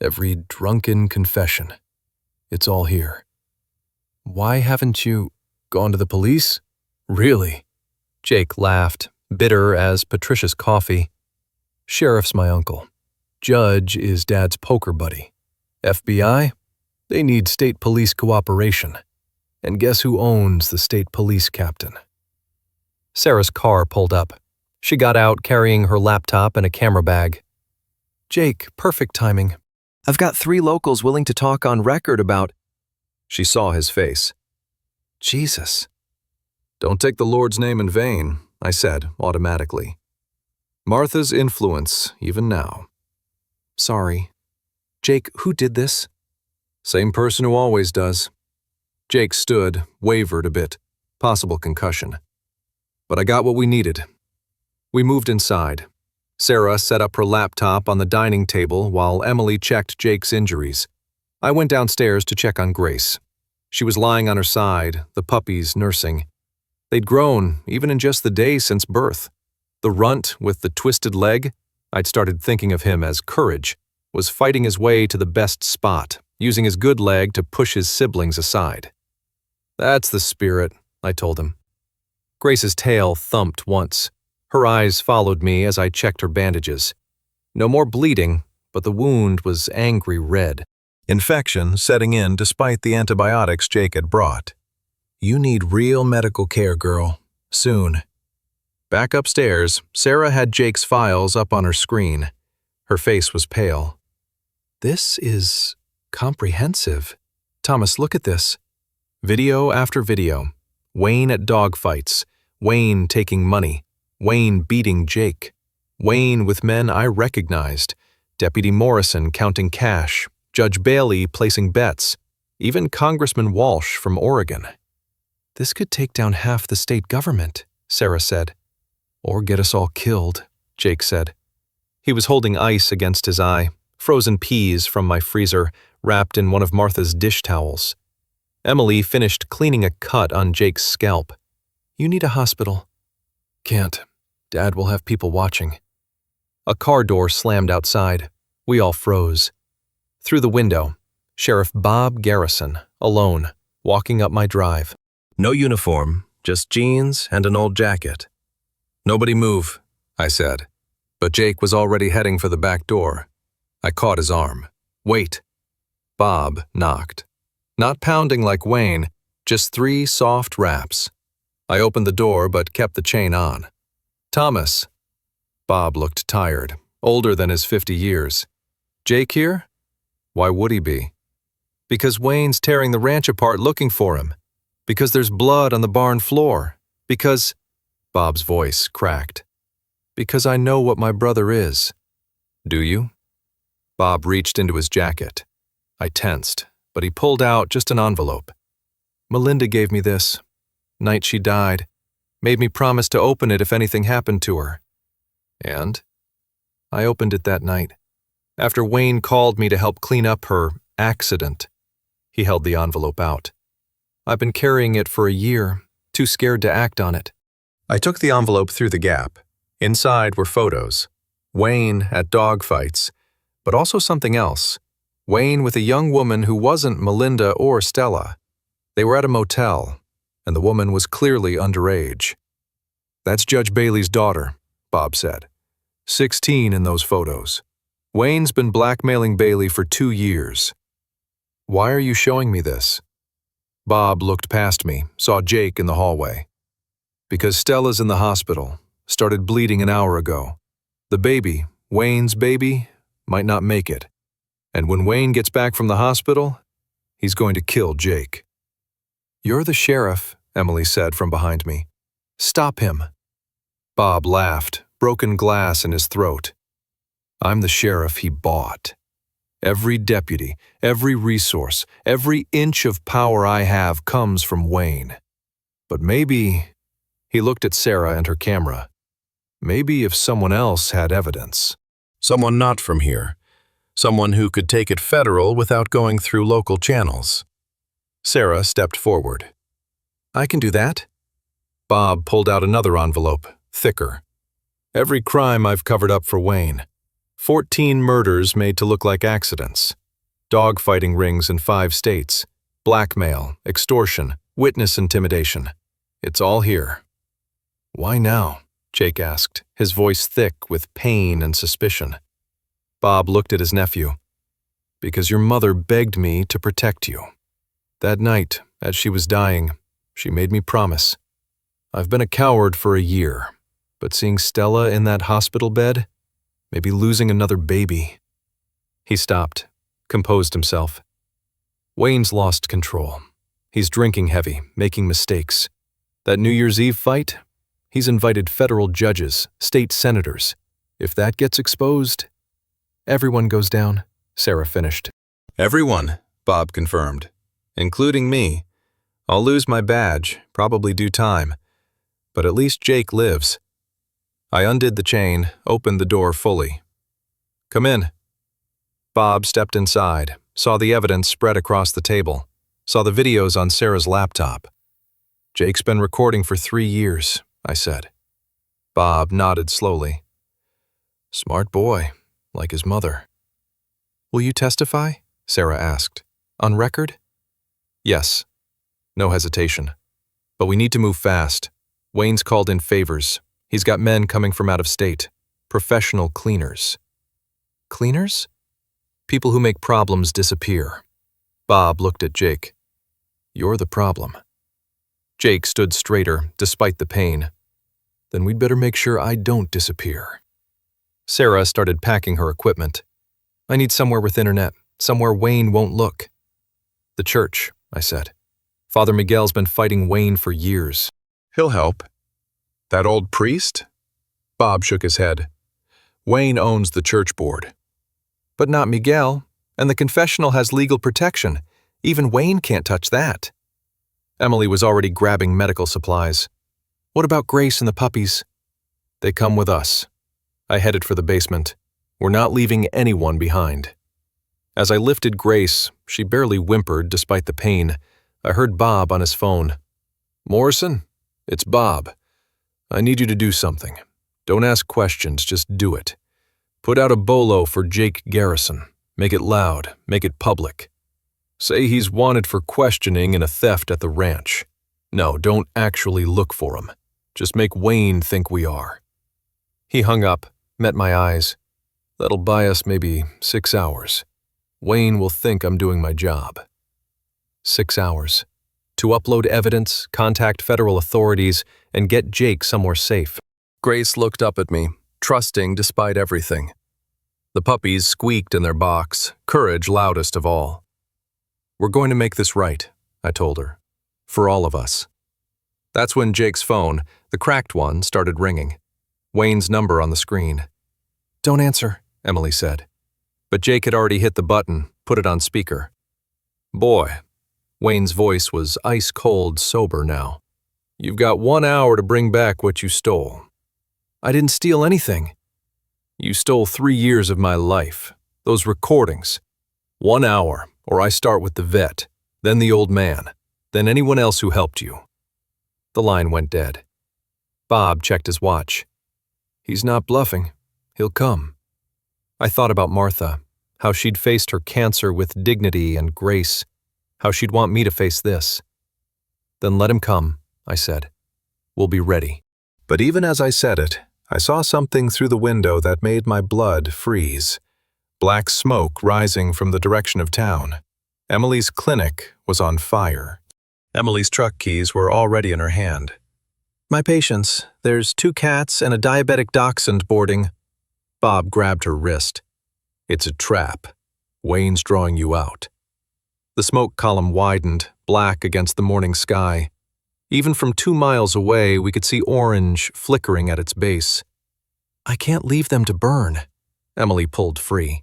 every drunken confession. It's all here. Why haven't you gone to the police? Really? Jake laughed, bitter as Patricia's coffee. Sheriff's my uncle. Judge is Dad's poker buddy. FBI? They need state police cooperation. And guess who owns the state police captain? Sarah's car pulled up. She got out carrying her laptop and a camera bag. Jake, perfect timing. I've got 3 locals willing to talk on record about... She saw his face. Jesus. Don't take the Lord's name in vain, I said automatically. Martha's influence, even now. Sorry. Jake, who did this? Same person who always does. Jake stood, wavered a bit. Possible concussion. But I got what we needed. We moved inside. Sarah set up her laptop on the dining table while Emily checked Jake's injuries. I went downstairs to check on Grace. She was lying on her side, the puppies nursing. They'd grown, even in just the day since birth. The runt with the twisted leg, I'd started thinking of him as Courage, was fighting his way to the best spot, using his good leg to push his siblings aside. That's the spirit, I told him. Grace's tail thumped once. Her eyes followed me as I checked her bandages. No more bleeding, but the wound was angry red. Infection setting in despite the antibiotics Jake had brought. You need real medical care, girl. Soon. Back upstairs, Sarah had Jake's files up on her screen. Her face was pale. This is comprehensive. Thomas, look at this. Video after video. Wayne at dogfights. Wayne taking money. Wayne beating Jake. Wayne with men I recognized. Deputy Morrison counting cash. Judge Bailey placing bets. Even Congressman Walsh from Oregon.
This could take down half the state government, Sarah said. Or get us all killed, Jake said. He was holding ice against his eye, frozen peas from my freezer, wrapped in one of Martha's dish towels. Emily finished cleaning a cut on Jake's scalp. You need a hospital. Can't. Dad will have people watching. A car door slammed outside. We all froze. Through the window, Sheriff Bob Garrison, alone, walking up my drive.
No uniform, just jeans and an old jacket. Nobody move, I said. But Jake was already heading for the back door. I caught his arm. Wait. Bob knocked. Not pounding like Wayne, just 3 soft raps. I opened the door but kept the chain on. Thomas. Bob looked tired, older than his 50 years. Jake here? Why would he be? Because Wayne's tearing the ranch apart looking for him. Because there's blood on the barn floor. Because... Bob's voice cracked. Because I know what my brother is. Do you? Bob reached into his jacket. I tensed, but he pulled out just an envelope. Melinda gave me this. Night she died. Made me promise to open it if anything happened to her. And? I opened it that night. After Wayne called me to help clean up her accident. He held the envelope out. I've been carrying it for a year, too scared to act on it. I took the envelope through the gap. Inside were photos. Wayne at dogfights, but also something else. Wayne with a young woman who wasn't Melinda or Stella. They were at a motel, and the woman was clearly underage. That's Judge Bailey's daughter, Bob said. 16 in those photos. Wayne's been blackmailing Bailey for 2 years. Why are you showing me this? Bob looked past me, saw Jake in the hallway. Because Stella's in the hospital, started bleeding an hour ago. The baby, Wayne's baby, might not make it. And when Wayne gets back from the hospital, he's going to kill Jake. You're the sheriff, Emily said from behind me. Stop him. Bob laughed, broken glass in his throat. I'm the sheriff he bought. Every deputy, every resource, every inch of power I have comes from Wayne. But maybe, he looked at Sarah and her camera, maybe if someone else had evidence. Someone not from here. Someone who could take it federal without going through local channels. Sarah stepped forward. I can do that. Bob pulled out another envelope, thicker. Every crime I've covered up for Wayne. 14 murders made to look like accidents. Dogfighting rings in 5 states. Blackmail, extortion, witness intimidation. It's all here. Why now? Jake asked, his voice thick with pain and suspicion. Bob looked at his nephew. Because your mother begged me to protect you. That night, as she was dying, she made me promise. I've been a coward for a year, but seeing Stella in that hospital bed, maybe losing another baby. He stopped, composed himself. Wayne's lost control. He's drinking heavy, making mistakes. That New Year's Eve fight, he's invited federal judges, state senators. If that gets exposed, everyone goes down, Sarah finished. Everyone, Bob confirmed, including me. I'll lose my badge, probably do time. But at least Jake lives. I undid the chain, opened the door fully. Come in. Bob stepped inside, saw the evidence spread across the table, saw the videos on Sarah's laptop. Jake's been recording for 3 years, I said. Bob nodded slowly. Smart boy, like his mother. Will you testify? Sarah asked. On record? Yes. No hesitation. But we need to move fast. Wayne's called in favors. He's got men coming from out of state. Professional cleaners. Cleaners? People who make problems disappear. Bob looked at Jake. You're the problem. Jake stood straighter, despite the pain. Then we'd better make sure I don't disappear. Sarah started packing her equipment. I need somewhere with internet, somewhere Wayne won't look. The church, I said. Father Miguel's been fighting Wayne for years. He'll help. That old priest? Bob shook his head. Wayne owns the church board. But not Miguel, and the confessional has legal protection. Even Wayne can't touch that.
Emily was already grabbing medical supplies. What about Grace and the puppies? They come with us. I headed for the basement. We're not leaving anyone behind. As I lifted Grace, she barely whimpered despite the pain. I heard Bob on his phone. Morrison, it's Bob. I need you to do something. Don't ask questions, just do it. Put out a bolo for Jake Garrison. Make it loud, make it public. Say he's wanted for questioning and a theft at the ranch. No, don't actually look for him. Just make Wayne think we are. He hung up, met my eyes. That'll buy us maybe 6 hours. Wayne will think I'm doing my job. 6 hours. To upload evidence, contact federal authorities, and get Jake somewhere safe. Grace looked up at me, trusting despite everything. The puppies squeaked in their box, courage loudest of all. We're going to make this right, I told her. For all of us. That's when Jake's phone, the cracked one, started ringing. Wayne's number on the screen. Don't answer, Emily said. But Jake had already hit the button, put it on speaker. Boy, Wayne's voice was ice-cold sober now. You've got 1 hour to bring back what you stole. I didn't steal anything. You stole 3 years of my life. Those recordings. 1 hour, or I start with the vet, then the old man, then anyone else who helped you. The line went dead. Bob checked his watch. He's not bluffing. He'll come. I thought about Martha, how she'd faced her cancer with dignity and grace, how she'd want me to face this. Then let him come, I said. We'll be ready.
But even as I said it, I saw something through the window that made my blood freeze. Black smoke rising from the direction of town. Emily's clinic was on fire. Emily's truck keys were already in her hand. My patience, there's 2 cats and a diabetic dachshund boarding. Bob grabbed her wrist. It's a trap. Wayne's drawing you out. The smoke column widened, black against the morning sky. Even from 2 miles away, we could see orange flickering at its base. I can't leave them to burn. Emily pulled free.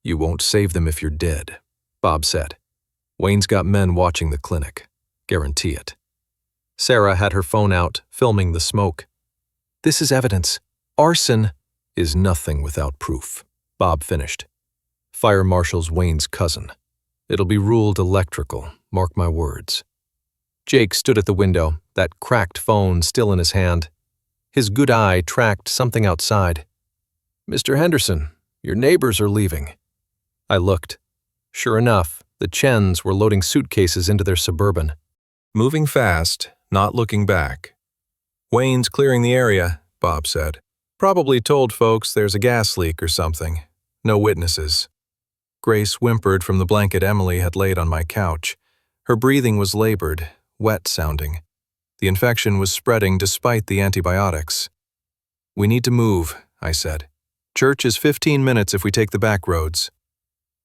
You won't save them if you're dead, Bob said. Wayne's got men watching the clinic. Guarantee it. Sarah had her phone out, filming the smoke. This is evidence. Arson is nothing without proof, Bob finished. Fire Marshal's Wayne's cousin. It'll be ruled electrical, mark my words. Jake stood at the window, that cracked phone still in his hand. His good eye tracked something outside. Mr. Henderson, your neighbors are leaving. I looked. Sure enough, the Chens were loading suitcases into their Suburban. Moving fast, not looking back. Wayne's clearing the area, Bob said. Probably told folks there's a gas leak or something. No witnesses. Grace whimpered from the blanket Emily had laid on my couch. Her breathing was labored, wet-sounding. The infection was spreading despite the antibiotics. We need to move, I said. Church is 15 minutes if we take the back roads.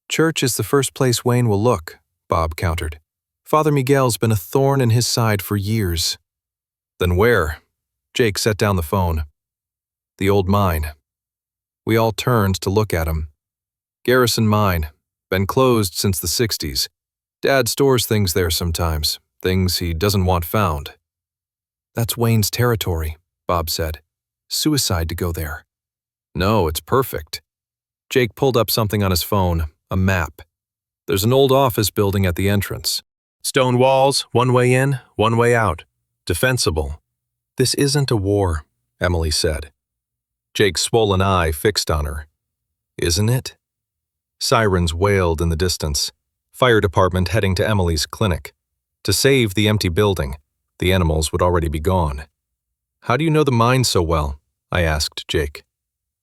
Church is the first place Wayne will look, Bob countered. Father Miguel's been a thorn in his side for years. Then where? Jake set down the phone. The old mine. We all turned to look at him. Garrison Mine. Been closed since the 60s. Dad stores things there sometimes, things he doesn't want found. That's Wayne's territory, Bob said. Suicide to go there. No, it's perfect. Jake pulled up something on his phone, a map. There's an old office building at the entrance. Stone walls, one way in, one way out. Defensible. This isn't a war, Emily said. Jake's swollen eye fixed on her. Isn't it? Sirens wailed in the distance. Fire department heading to Emily's clinic. To save the empty building, the animals would already be gone. How do you know the mine so well? I asked Jake.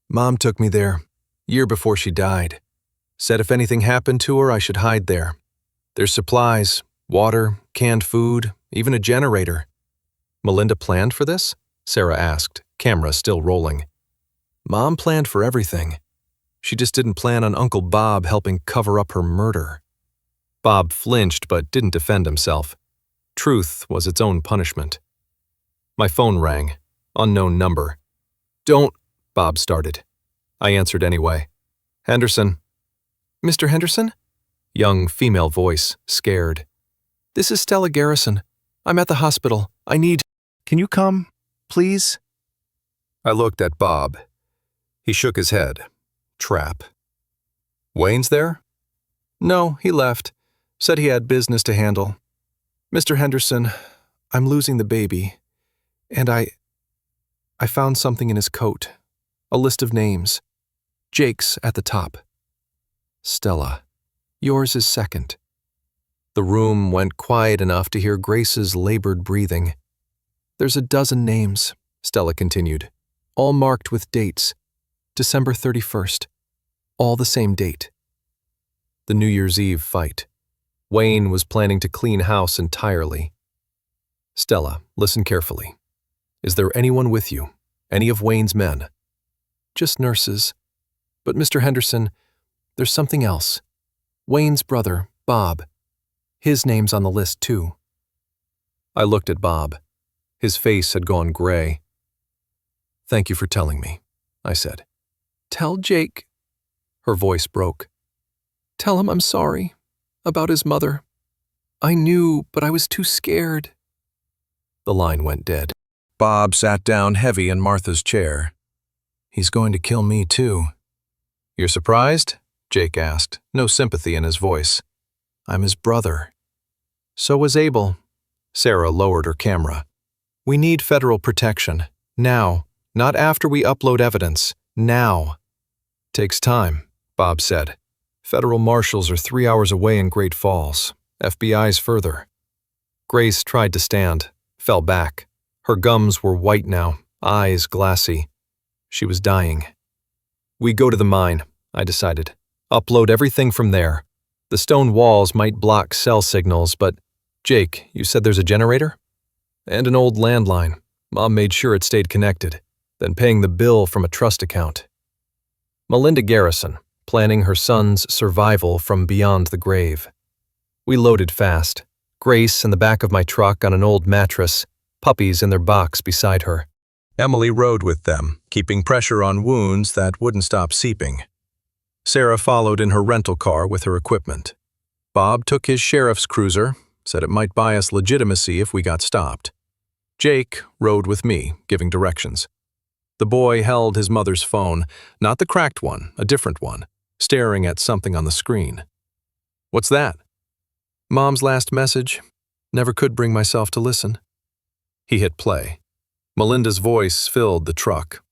Mom took me there, year before she died. Said if anything happened to her, I should hide there. There's supplies, water, canned food, even a generator. Melinda planned for this? Sarah asked, camera still rolling. Mom planned for everything. She just didn't plan on Uncle Bob helping cover up her murder. Bob flinched but didn't defend himself. Truth was its own punishment. My phone rang. Unknown number. Don't, Bob started. I answered anyway. Henderson. Mr. Henderson? Young female voice, scared. This is Stella Garrison.
I'm at the hospital. I need—
Can you come, please? I looked at Bob. He shook his head. Trap. Wayne's there? No, he left. Said he had business to handle. Mr. Henderson, I'm losing the baby. And I found something in his coat. A list of names. Jake's at the top. Stella. Yours is second. The room went quiet enough to hear Grace's labored breathing. There's a dozen names, Stella continued, all marked with dates. December 31st. All the same date. The New Year's Eve fight. Wayne was planning to clean house entirely. Stella, listen carefully. Is there anyone with you? Any of Wayne's men? Just nurses. But Mr. Henderson, there's something else. Wayne's brother, Bob. His name's on the list, too. I looked at Bob. His face had gone gray. Thank you for telling me, I said. Tell Jake. Her voice broke. Tell him I'm sorry. About his mother. I knew, but I was too scared. The line went dead. Bob sat down heavy in Martha's chair. He's going to kill me, too. You're surprised? Jake asked, no sympathy in his voice. I'm his brother. So was Abel. Sarah lowered her camera. We need federal protection. Now. Not after we upload evidence. Now. Takes time, Bob said. Federal marshals are 3 hours away in Great Falls. FBI's further. Grace tried to stand, fell back. Her gums were white now, eyes glassy. She was dying. We go to the mine, I decided. Upload everything from there. The stone walls might block cell signals, but Jake, you said there's a generator? And an old landline. Mom made sure it stayed connected, then paying the bill from a trust account. Melinda Garrison, planning her son's survival from beyond the grave. We loaded fast. Grace in the back of my truck on an old mattress, puppies in their box beside her. Emily rode with them, keeping pressure on wounds that wouldn't stop seeping. Sarah followed in her rental car with her equipment. Bob took his sheriff's cruiser, said it might buy us legitimacy if we got stopped. Jake rode with me, giving directions. The boy held his mother's phone, not the cracked one, a different one, staring at something on the screen. What's that? Mom's last message. Never could bring myself to listen. He hit play. Melinda's voice filled the truck.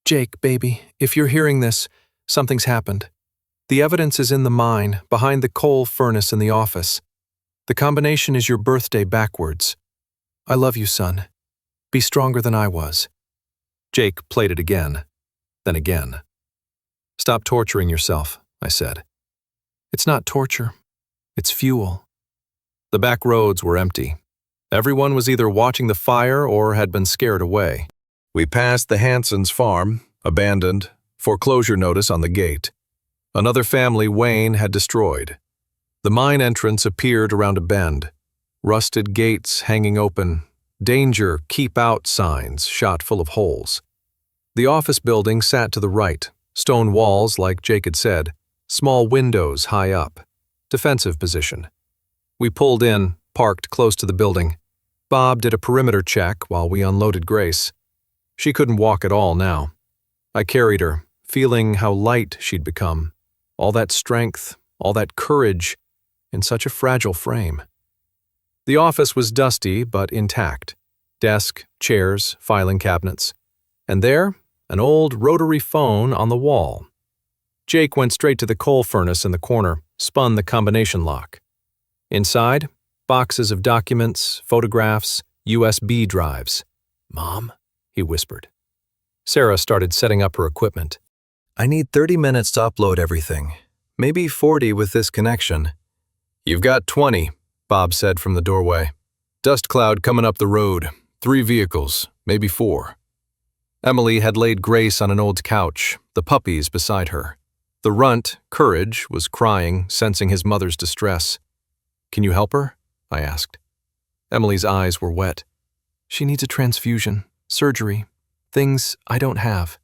Jake, baby, if you're hearing this, something's happened. The evidence is in the mine, behind the coal furnace in the office. The combination is your birthday backwards. I love you, son. Be stronger than I was. Jake played it again, then again. Stop torturing yourself, I said. It's not torture. It's fuel. The back roads were empty. Everyone was either watching the fire or had been scared away. We passed the Hansons' farm, abandoned, foreclosure notice on the gate. Another family Wayne had destroyed. The mine entrance appeared around a bend. Rusted gates hanging open. Danger, keep out signs shot full of holes. The office building sat to the right. Stone walls, like Jake had said. Small windows high up. Defensive position. We pulled in, parked close to the building. Bob did a perimeter check while we unloaded Grace. She couldn't walk at all now. I carried her, feeling how light she'd become. All that strength, all that courage, in such a fragile frame. The office was dusty but intact. Desk, chairs, filing cabinets. And there, an old rotary phone on the wall. Jake went straight to the coal furnace in the corner, spun the combination lock. Inside, boxes of documents, photographs, USB drives. Mom, he whispered. Sarah started setting up her equipment. I need 30 minutes to upload everything. Maybe 40 with this connection. You've got 20, Bob said from the doorway. Dust cloud coming up the road. 3 vehicles, maybe 4. Emily had laid Grace on an old couch, the puppies beside her. The runt, Courage, was crying, sensing his mother's distress. Can you help her? I asked. Emily's eyes were wet. She needs a transfusion, surgery, things I don't have.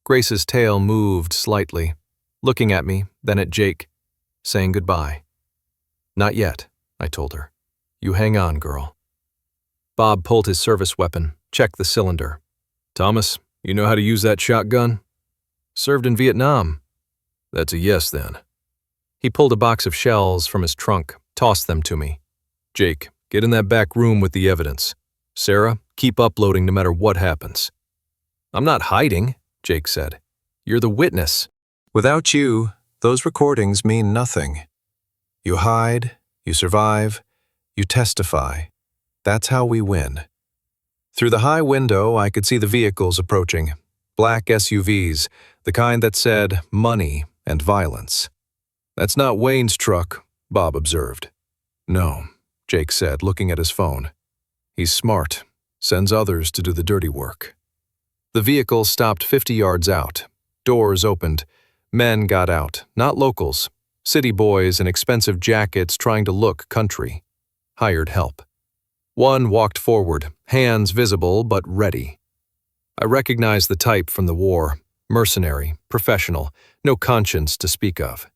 Grace's tail moved slightly, looking at me, then at Jake, saying goodbye. Not yet, I told her. You hang on, girl.
Bob pulled his service weapon, checked the cylinder. Thomas, you know how to use that shotgun? Served in Vietnam. That's a yes then. He pulled a box of shells from his trunk, tossed them to me. Jake, get in that back room with the evidence. Sarah, keep uploading no matter what happens. I'm not hiding, Jake said. You're the witness.
Without you, those recordings mean nothing. You hide, you survive, you testify. That's how we win. Through the high window, I could see the vehicles approaching. Black SUVs, the kind that said money and violence. That's not Wayne's truck, Bob observed. No, Jake said, looking at his phone. He's smart, sends others to do the dirty work. The vehicle stopped 50 yards out. Doors opened. Men got out, not locals. City boys in expensive jackets trying to look country. Hired help. One walked forward, hands visible but ready. I recognized the type from the war. Mercenary, professional, no conscience to speak of.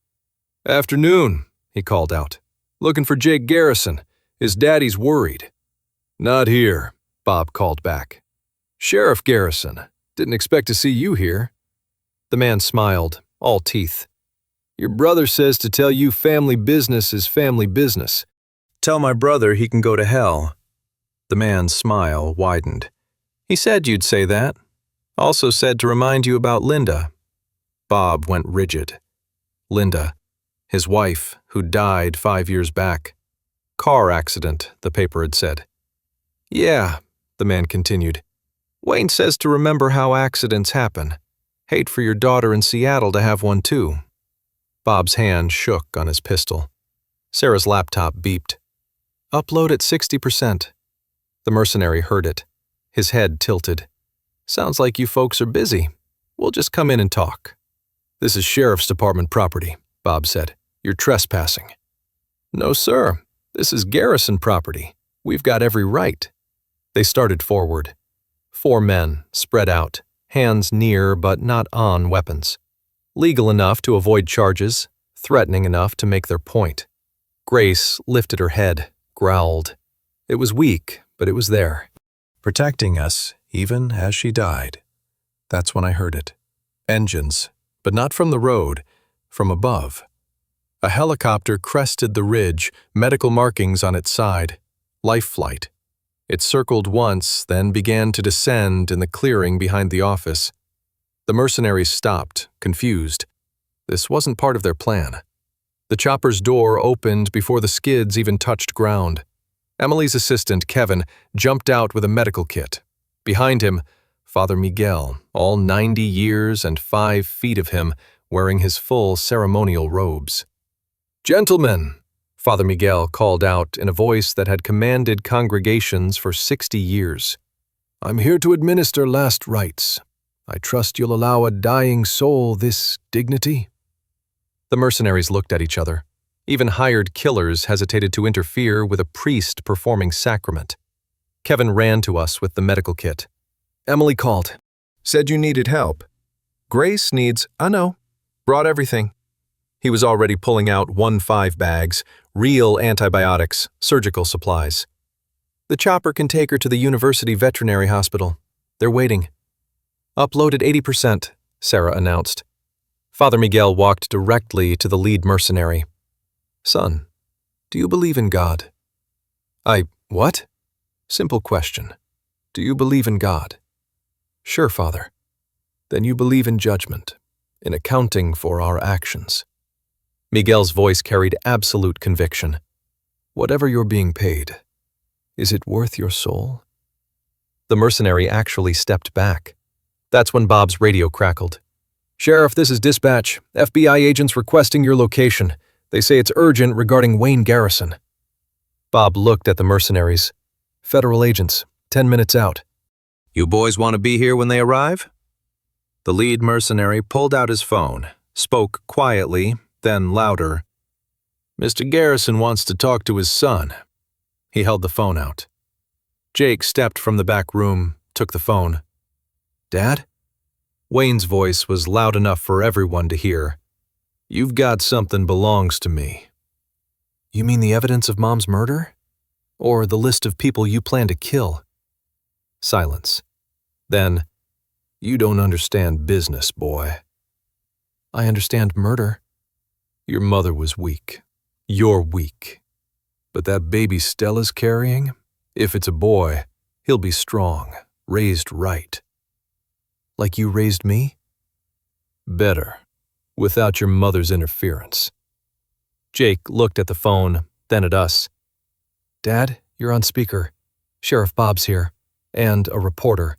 Afternoon, he called out. Looking for Jake Garrison. His daddy's worried. Not here, Bob called back. Sheriff Garrison. Didn't expect to see you here. The man smiled, all teeth. Your brother says to tell you family business is family business. Tell my brother he can go to hell. The man's smile widened. He said you'd say that. Also said to remind you about Linda. Bob went rigid. Linda, his wife, who died 5 years back. Car accident, the paper had said. Yeah, the man continued. Wayne says to remember how accidents happen. Hate for your daughter in Seattle to have one too. Bob's hand shook on his pistol. Sarah's laptop beeped. Upload at 60%. The mercenary heard it. His head tilted. Sounds like you folks are busy. We'll just come in and talk. This is Sheriff's Department property, Bob said. You're trespassing. No, sir. This is Garrison property. We've got every right. They started forward. 4 men, spread out, hands near but not on weapons. Legal enough to avoid charges, threatening enough to make their point. Grace lifted her head, growled. It was weak, but it was there. Protecting us, even as she died. That's when I heard it. Engines, but not from the road, from above. A helicopter crested the ridge, medical markings on its side. Life flight. It circled once, then began to descend in the clearing behind the office. The mercenaries stopped, confused. This wasn't part of their plan. The chopper's door opened before the skids even touched ground. Emily's assistant, Kevin, jumped out with a medical kit. Behind him, Father Miguel, all 90 years and 5 feet of him, wearing his full ceremonial robes. Gentlemen, Father Miguel called out in a voice that had commanded congregations for 60 years. I'm here to administer last rites. I trust you'll allow a dying soul this dignity. The mercenaries looked at each other. Even hired killers hesitated to interfere with a priest performing sacrament. Kevin ran to us with the medical kit. Emily called. Said you needed help. Grace needs, I know. Brought everything. He was already pulling out 1-5 bags, real antibiotics, surgical supplies. The chopper can take her to the University Veterinary Hospital. They're waiting. Uploaded 80%, Sarah announced. Father Miguel walked directly to the lead mercenary. Son, do you believe in God? What? Simple question. Do you believe in God? Sure, Father. Then you believe in judgment, in accounting for our actions. Miguel's voice carried absolute conviction. Whatever you're being paid, is it worth your soul? The mercenary actually stepped back. That's when Bob's radio crackled. Sheriff, this is dispatch. FBI agents requesting your location. They say it's urgent regarding Wayne Garrison. Bob looked at the mercenaries. Federal agents, 10 minutes out. You boys want to be here when they arrive? The lead mercenary pulled out his phone, spoke quietly, then louder. Mr. Garrison wants to talk to his son. He held the phone out. Jake stepped from the back room, took the phone. Dad? Wayne's voice was loud enough for everyone to hear. You've got something belongs to me. You mean the evidence of Mom's murder?
Or the list of people you plan to kill? Silence. Then, you don't understand business, boy. I understand murder. Your mother was weak. You're weak. But that baby Stella's carrying, if it's a boy, he'll be strong, raised right. Like you raised me? Better, without your mother's interference. Jake looked at the phone, then at us. Dad, you're on speaker. Sheriff Bob's here, and a reporter,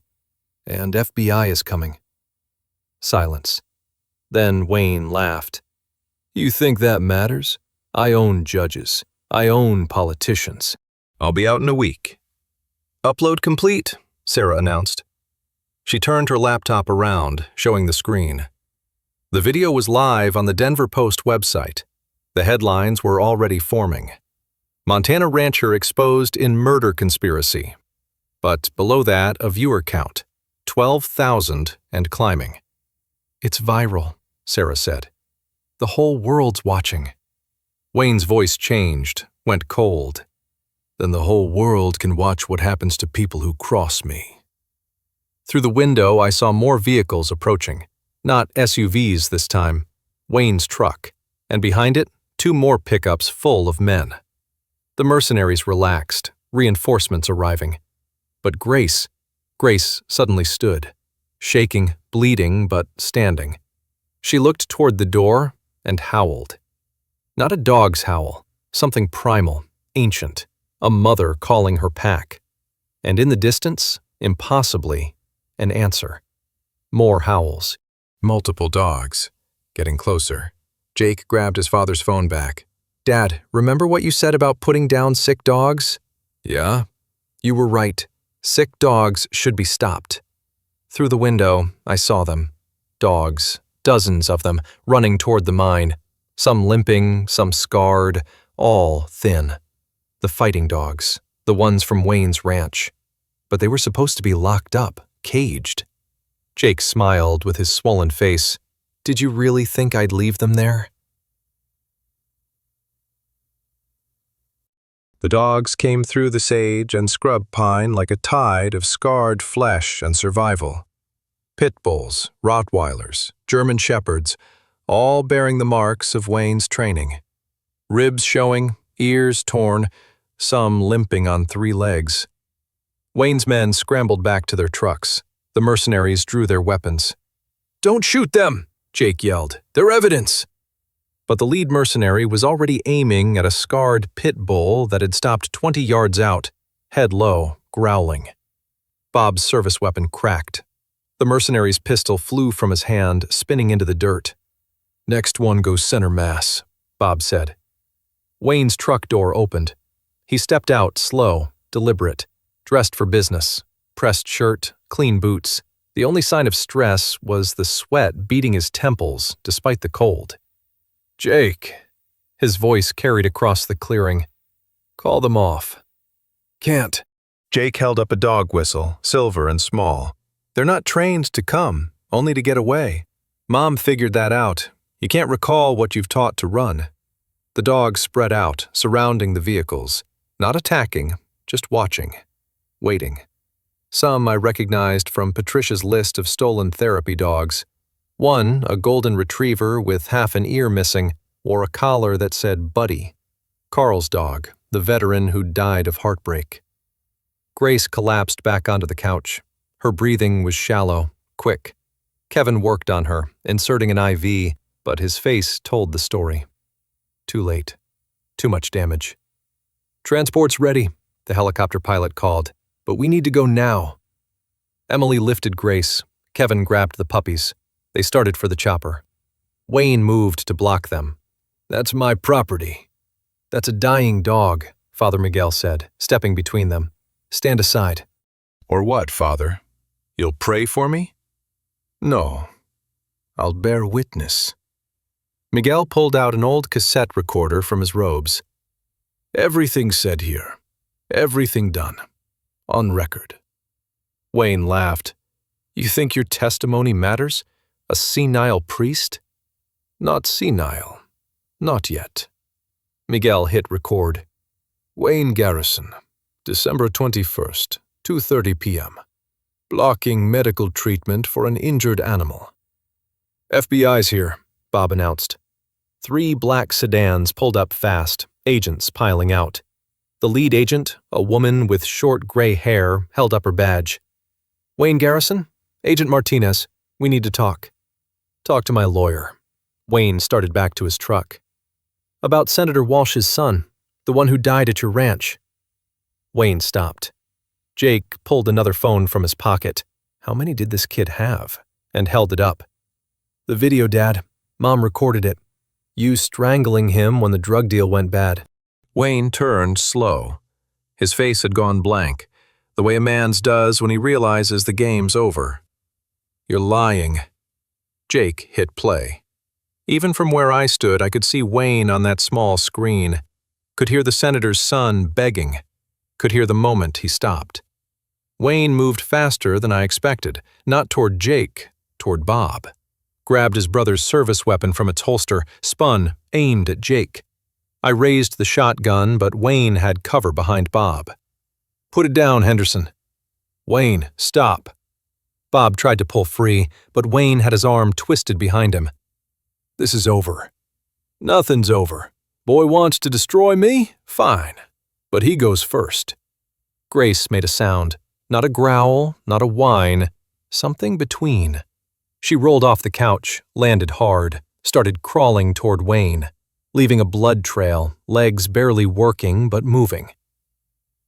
and FBI is coming. Silence. Then Wayne laughed. You think that matters? I own judges. I own politicians.
I'll be out in a week. Upload complete, Sarah announced. She turned her laptop around, showing the screen. The video was live on the Denver Post website. The headlines were already forming. Montana rancher exposed in murder conspiracy. But below that, a viewer count, 12,000 and climbing. It's viral, Sarah said. The whole world's watching. Wayne's voice changed, went cold. Then the whole world can watch what happens to people who cross me. Through the window, I saw more vehicles approaching. Not SUVs this time, Wayne's truck, and behind it, 2 more pickups full of men. The mercenaries relaxed, reinforcements arriving. But Grace suddenly stood, shaking, bleeding, but standing. She looked toward the door and howled. Not a dog's howl, something primal, ancient, a mother calling her pack. And in the distance, impossibly, an answer. More howls. Multiple dogs. Getting closer. Jake grabbed his father's phone back. Dad, remember what you said about putting down sick dogs? Yeah? You were right. Sick dogs should be stopped. Through the window, I saw them. Dogs, dozens of them, running toward the mine. Some limping, some scarred, all thin. The fighting dogs, the ones from Wayne's ranch. But they were supposed to be locked up, caged. Jake smiled with his swollen face. Did you really think I'd leave them there? The dogs came through the sage and scrub pine like a tide of scarred flesh and survival. Pit bulls, Rottweilers, German shepherds, all bearing the marks of Wayne's training. Ribs showing, ears torn, some limping on 3 legs. Wayne's men scrambled back to their trucks. The mercenaries drew their weapons. Don't shoot them, Jake yelled. They're evidence. But the lead mercenary was already aiming at a scarred pit bull that had stopped 20 yards out, head low, growling. Bob's service weapon cracked. The mercenary's pistol flew from his hand, spinning into the dirt. Next one goes center mass, Bob said. Wayne's truck door opened. He stepped out, slow, deliberate, dressed for business, pressed shirt, clean boots. The only sign of stress was the sweat beating his temples despite the cold. Jake, his voice carried across the clearing. Call them off. Can't. Jake held up a dog whistle, silver and small. They're not trained to come, only to get away. Mom figured that out. You can't recall what you've taught to run. The dogs spread out, surrounding the vehicles, not attacking, just watching, waiting. Some I recognized from Patricia's list of stolen therapy dogs. One, a golden retriever with half an ear missing, wore a collar that said Buddy. Carl's dog, the veteran who died of heartbreak. Grace collapsed back onto the couch. Her breathing was shallow, quick. Kevin worked on her, inserting an IV, but his face told the story. Too late. Too much damage. Transport's ready, the helicopter pilot called, but we need to go now. Emily lifted Grace. Kevin grabbed the puppies. They started for the chopper. Wayne moved to block them. That's my property. That's a dying dog, Father Miguel said, stepping between them. Stand aside. Or what, Father? You'll pray for me? No. I'll bear witness. Miguel pulled out an old cassette recorder from his robes. Everything said here. Everything done. On record. Wayne laughed. You think your testimony matters? A senile priest? Not senile. Not yet. Miguel hit record. Wayne Garrison, December 21st, 2:30 p.m. Blocking medical treatment for an injured animal.
FBI's here, Bob announced. 3 black sedans pulled up fast, agents piling out. The lead agent, a woman with short gray hair, held up her badge. Wayne Garrison? Agent Martinez, we need to talk. Talk to my lawyer. Wayne started back to his truck. About Senator Walsh's son, the one who died at your ranch. Wayne stopped. Jake pulled another phone from his pocket. How many did this kid have? And held it up. The video, Dad. Mom recorded it. You strangling him when the drug deal went bad.
Wayne turned slow. His face had gone blank, the way a man's does when he realizes the game's over. You're lying. Jake hit play. Even from where I stood, I could see Wayne on that small screen. Could hear the senator's son begging. Could hear the moment he stopped. Wayne moved faster than I expected, not toward Jake, toward Bob. Grabbed his brother's service weapon from its holster, spun, aimed at Jake. I raised the shotgun, but Wayne had cover behind Bob. Put it down, Henderson. Wayne, stop. Bob tried to pull free, but Wayne had his arm twisted behind him. This is over. Nothing's over. Boy wants to destroy me? Fine. But he goes first. Grace made a sound. Not a growl, not a whine. Something between. She rolled off the couch, landed hard, started crawling toward Wayne, leaving a blood trail, legs barely working but moving.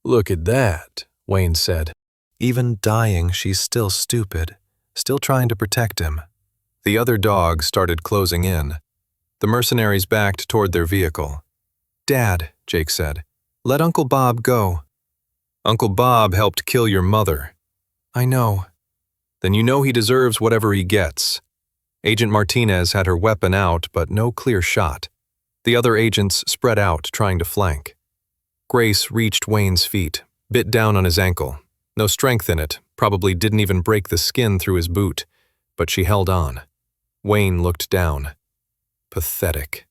Look at that, Wayne said. Even dying, she's still stupid, still trying to protect him. The other dogs started closing in. The mercenaries backed toward their vehicle. Dad, Jake said, let Uncle Bob go. Uncle Bob helped kill your mother. I know. Then you know he deserves whatever he gets. Agent Martinez had her weapon out, but no clear shot. The other agents spread out, trying to flank. Grace reached Wayne's feet, bit down on his ankle. No strength in it, probably didn't even break the skin through his boot, but she held on. Wayne looked down. Pathetic.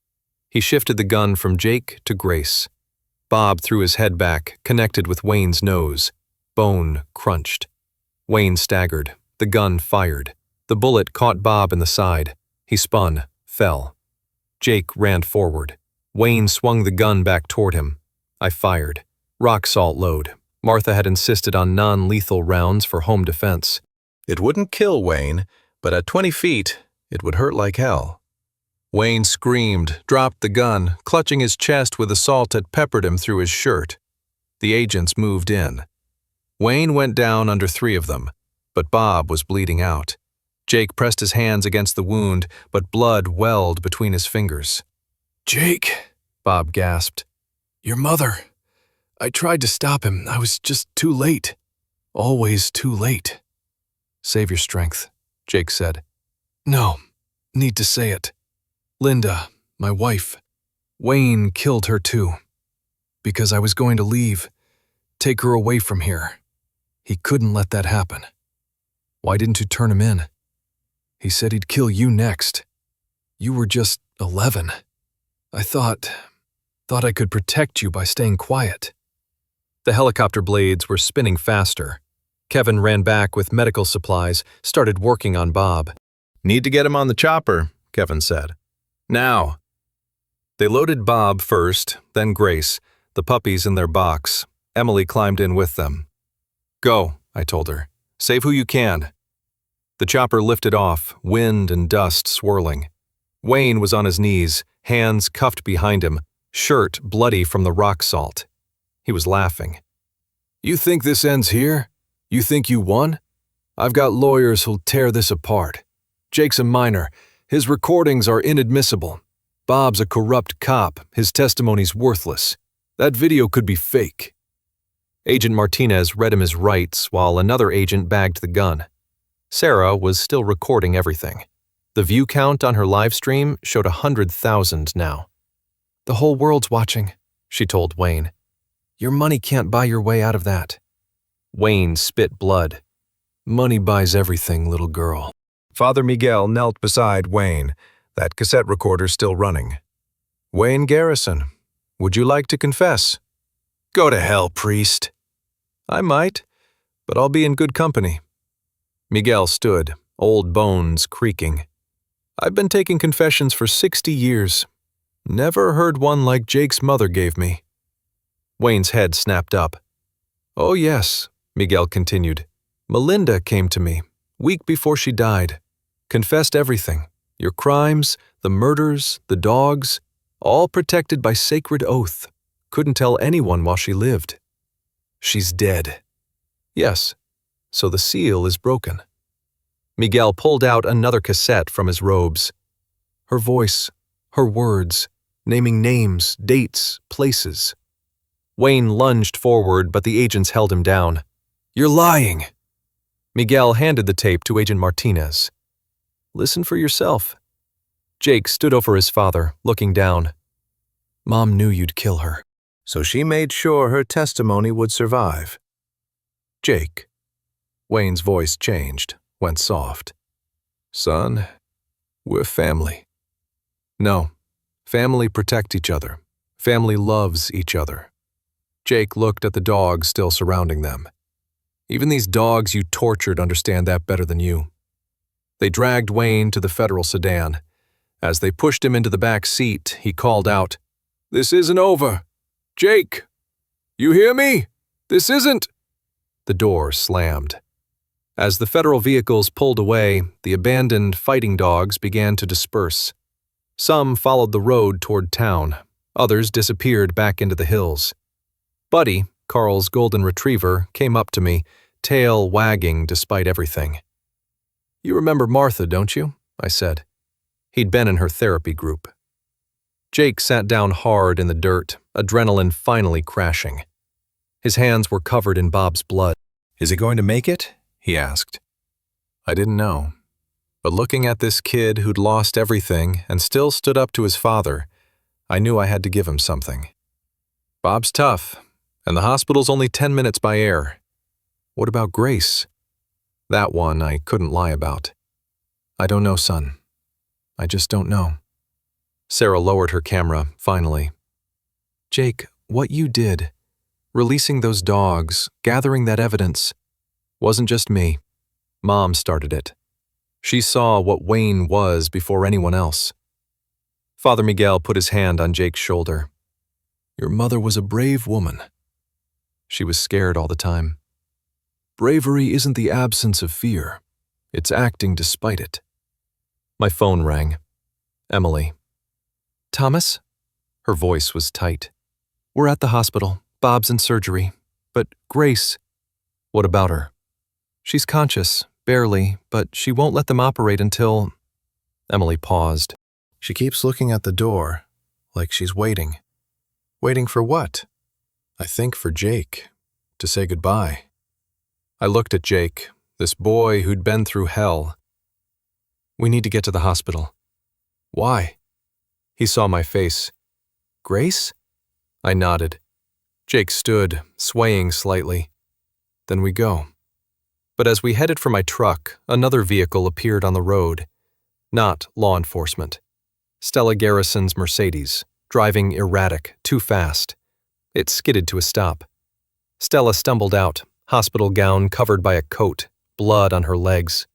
He shifted the gun from Jake to Grace. Bob threw his head back, connected with Wayne's nose. Bone crunched. Wayne staggered. The gun fired. The bullet caught Bob in the side. He spun, fell. Jake ran forward. Wayne swung the gun back toward him. I fired. Rock salt load. Martha had insisted on non-lethal rounds for home defense. It wouldn't kill Wayne, but at 20 feet, it would hurt like hell. Wayne screamed, dropped the gun, clutching his chest with the salt had peppered him through his shirt. The agents moved in. Wayne went down under 3 of them, but Bob was bleeding out. Jake pressed his hands against the wound, but blood welled between his fingers. Jake, Bob gasped. Your mother. I tried to stop him. I was just too late. Always too late. Save your strength, Jake said. No, need to say it. Linda, my wife. Wayne killed her too. Because I was going to leave. Take her away from here. He couldn't let that happen. Why didn't you turn him in? He said he'd kill you next. You were just 11. I thought I could protect you by staying quiet. The helicopter blades were spinning faster. Kevin ran back with medical supplies, started working on Bob. Need to get him on the chopper, Kevin said. Now. They loaded Bob first, then Grace, the puppies in their box. Emily climbed in with them. Go, I told her. Save who you can. The chopper lifted off, wind and dust swirling. Wayne was on his knees, hands cuffed behind him, shirt bloody from the rock salt. He was laughing. You think this ends here? You think you won? I've got lawyers who'll tear this apart. Jake's a minor. His recordings are inadmissible. Bob's a corrupt cop. His testimony's worthless. That video could be fake. Agent Martinez read him his rights while another agent bagged the gun. Sarah was still recording everything. The view count on her live stream showed 100,000 now. The whole world's watching, she told Wayne. Your money can't buy your way out of that. Wayne spit blood. Money buys everything, little girl. Father Miguel knelt beside Wayne, that cassette recorder still running. Wayne Garrison, would you like to confess? Go to hell, priest. I might, but I'll be in good company. Miguel stood, old bones creaking. I've been taking confessions for 60 years. Never heard one like Jake's mother gave me. Wayne's head snapped up. Oh yes, Miguel continued. Melinda came to me, week before she died. Confessed everything. Your crimes, the murders, the dogs, all protected by sacred oath. Couldn't tell anyone while she lived. She's dead. Yes, so the seal is broken. Miguel pulled out another cassette from his robes. Her voice, her words, naming names, dates, places. Wayne lunged forward, but the agents held him down. You're lying! Miguel handed the tape to Agent Martinez. Listen for yourself. Jake stood over his father, looking down. Mom knew you'd kill her, so she made sure her testimony would survive. Jake. Wayne's voice changed, went soft. Son, we're family. No, family protect each other. Family loves each other. Jake looked at the dogs still surrounding them. Even these dogs you tortured understand that better than you. They dragged Wayne to the federal sedan. As they pushed him into the back seat, he called out, This isn't over. Jake, you hear me? This isn't. The door slammed. As the federal vehicles pulled away, the abandoned fighting dogs began to disperse. Some followed the road toward town. Others disappeared back into the hills. Buddy, Carl's golden retriever, came up to me, tail wagging despite everything. You remember Martha, don't you? I said. He'd been in her therapy group. Jake sat down hard in the dirt, adrenaline finally crashing. His hands were covered in Bob's blood. Is he going to make it? He asked. I didn't know. But looking at this kid who'd lost everything and still stood up to his father, I knew I had to give him something. Bob's tough, and the hospital's only 10 minutes by air. What about Grace? That one I couldn't lie about. I don't know, son. I just don't know. Sarah lowered her camera, finally. Jake, what you did, releasing those dogs, gathering that evidence, wasn't just me. Mom started it. She saw what Wayne was before anyone else. Father Miguel put his hand on Jake's shoulder. Your mother was a brave woman. She was scared all the time. Bravery isn't the absence of fear. It's acting despite it. My phone rang. Emily. Thomas? Her voice was tight. We're at the hospital. Bob's in surgery. But Grace. What about her? She's conscious, barely, but she won't let them operate until... Emily paused. She keeps looking at the door, like she's waiting. Waiting for what? I think for Jake, to say goodbye. I looked at Jake, this boy who'd been through hell. We need to get to the hospital. Why? He saw my face. Grace? I nodded. Jake stood, swaying slightly. Then we go. But as we headed for my truck, another vehicle appeared on the road. Not law enforcement. Stella Garrison's Mercedes, driving erratic, too fast. It skidded to a stop. Stella stumbled out, hospital gown covered by a coat, blood on her legs.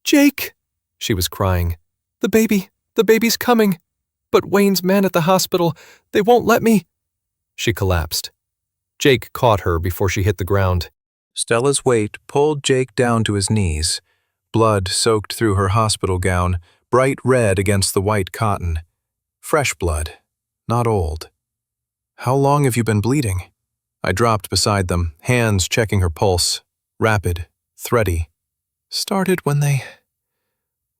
Jake! She was crying. The baby's coming. But Wayne's men at the hospital, they won't let me. She collapsed. Jake caught her before she hit the ground. Stella's weight pulled Jake down to his knees. Blood soaked through her hospital gown, bright red against the white cotton. Fresh blood, not old. How long have you been bleeding? I dropped beside them, hands checking her pulse. Rapid, thready. Started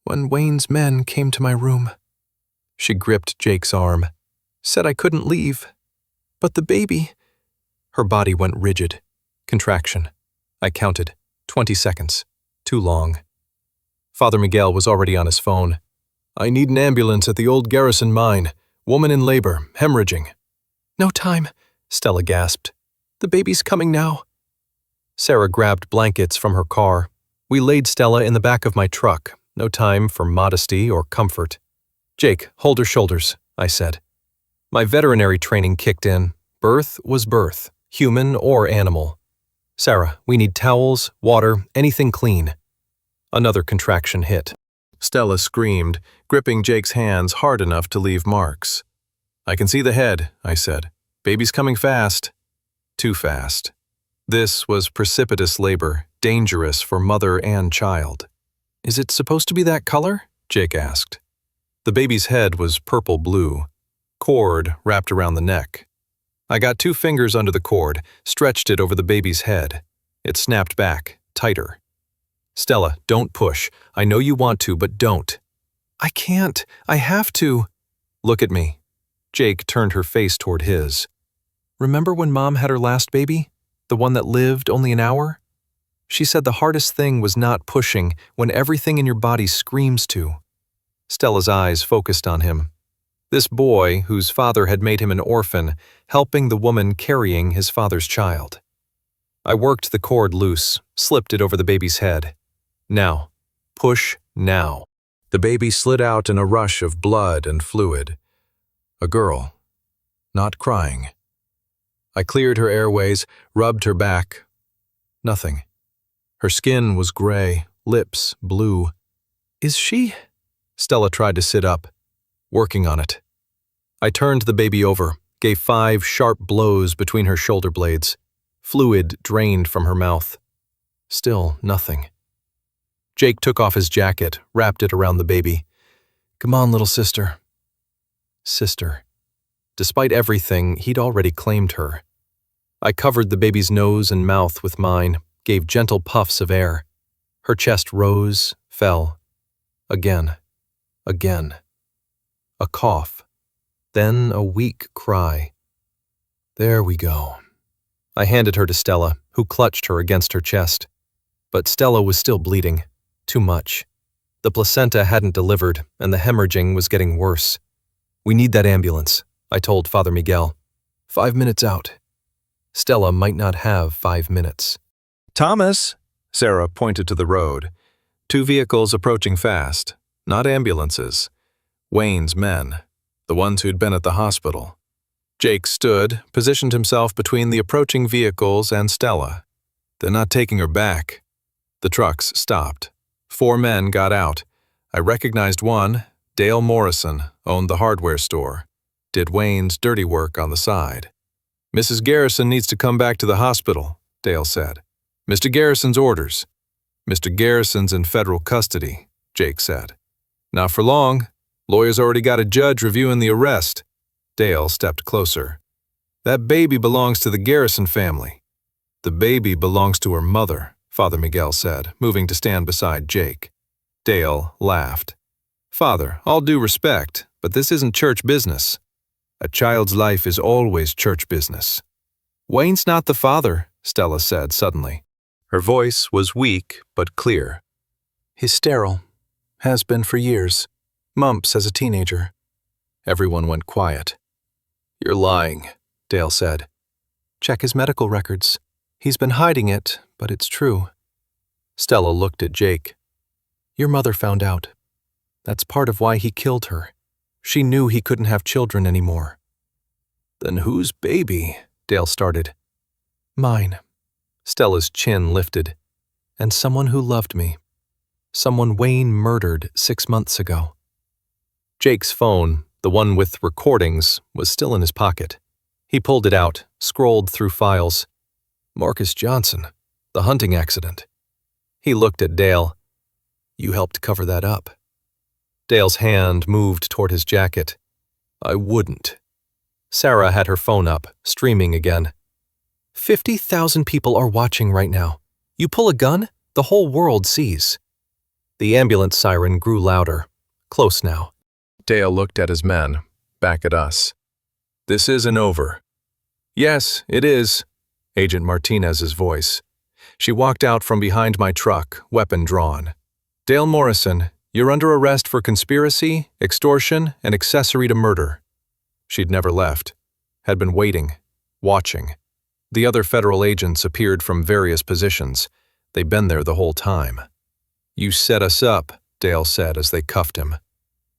when Wayne's men came to my room. She gripped Jake's arm. Said I couldn't leave. But the baby... Her body went rigid. Contraction. I counted. 20 seconds. Too long. Father Miguel was already on his phone. I need an ambulance at the old Garrison mine. Woman in labor, hemorrhaging. No time, Stella gasped. The baby's coming now. Sarah grabbed blankets from her car. We laid Stella in the back of my truck. No time for modesty or comfort. Jake, hold her shoulders, I said. My veterinary training kicked in. Birth was birth, human or animal.
Sarah, we need towels, water, anything clean. Another contraction hit.
Stella screamed, gripping Jake's hands hard enough to leave marks. I can see the head, I said. Baby's coming fast. Too fast. This was precipitous labor, dangerous for mother and child. Is it supposed to be that color? Jake asked. The baby's head was purple-blue, cord wrapped around the neck. I got 2 fingers under the cord, stretched it over the baby's head. It snapped back, tighter. Stella, don't push. I know you want to, but don't. I can't. I have to. Look at me. Jake turned her face toward his. Remember when Mom had her last baby? The one that lived only an hour? She said the hardest thing was not pushing when everything in your body screams to. Stella's eyes focused on him. This boy, whose father had made him an orphan, helping the woman carrying his father's child. I worked the cord loose, slipped it over the baby's head. Now. Push now. The baby slid out in a rush of blood and fluid. A girl. Not crying. I cleared her airways, rubbed her back. Nothing. Her skin was gray, lips blue. Is she? Stella tried to sit up. Working on it. I turned the baby over, gave 5 sharp blows between her shoulder blades. Fluid drained from her mouth. Still nothing. Jake took off his jacket, wrapped it around the baby. Come on, little sister. Sister. Despite everything, he'd already claimed her. I covered the baby's nose and mouth with mine, gave gentle puffs of air. Her chest rose, fell. Again. Again. A cough. Then a weak cry. There we go. I handed her to Stella, who clutched her against her chest. But Stella was still bleeding. Too much. The placenta hadn't delivered, and the hemorrhaging was getting worse. We need that ambulance, I told Father Miguel. 5 minutes out. Stella might not have 5 minutes. Thomas! Sarah pointed to the road. 2 vehicles approaching fast. Not ambulances. Wayne's men. The ones who'd been at the hospital. Jake stood, positioned himself between the approaching vehicles and Stella. They're not taking her back. The trucks stopped. 4 men got out. I recognized one. Dale Morrison owned the hardware store. Did Wayne's dirty work on the side. Mrs. Garrison needs to come back to the hospital, Dale said. Mr. Garrison's orders. Mr. Garrison's in federal custody, Jake said. Not for long. Lawyers already got a judge reviewing the arrest. Dale stepped closer. That baby belongs to the Garrison family. The baby belongs to her mother, Father Miguel said, moving to stand beside Jake. Dale laughed. Father, all due respect, but this isn't church business. A child's life is always church business. Wayne's not the father, Stella said suddenly. Her voice was weak but clear. He's sterile. Has been for years. Mumps as a teenager. Everyone went quiet. You're lying, Dale said. Check his medical records. He's been hiding it, but it's true. Stella looked at Jake. Your mother found out. That's part of why he killed her. She knew he couldn't have children anymore. Then whose baby? Dale started. Mine. Stella's chin lifted. And someone who loved me. Someone Wayne murdered 6 months ago. Jake's phone, the one with recordings, was still in his pocket. He pulled it out, scrolled through files. Marcus Johnson, the hunting accident. He looked at Dale. You helped cover that up. Dale's hand moved toward his jacket. I wouldn't. Sarah had her phone up, streaming again. 50,000 people are watching right now. You pull a gun, the whole world sees. The ambulance siren grew louder. Close now. Dale looked at his men, back at us. This isn't over. Yes, it is. Agent Martinez's voice. She walked out from behind my truck, weapon drawn. Dale Morrison, you're under arrest for conspiracy, extortion, and accessory to murder. She'd never left. Had been waiting, watching. The other federal agents appeared from various positions. They'd been there the whole time. You set us up, Dale said as they cuffed him.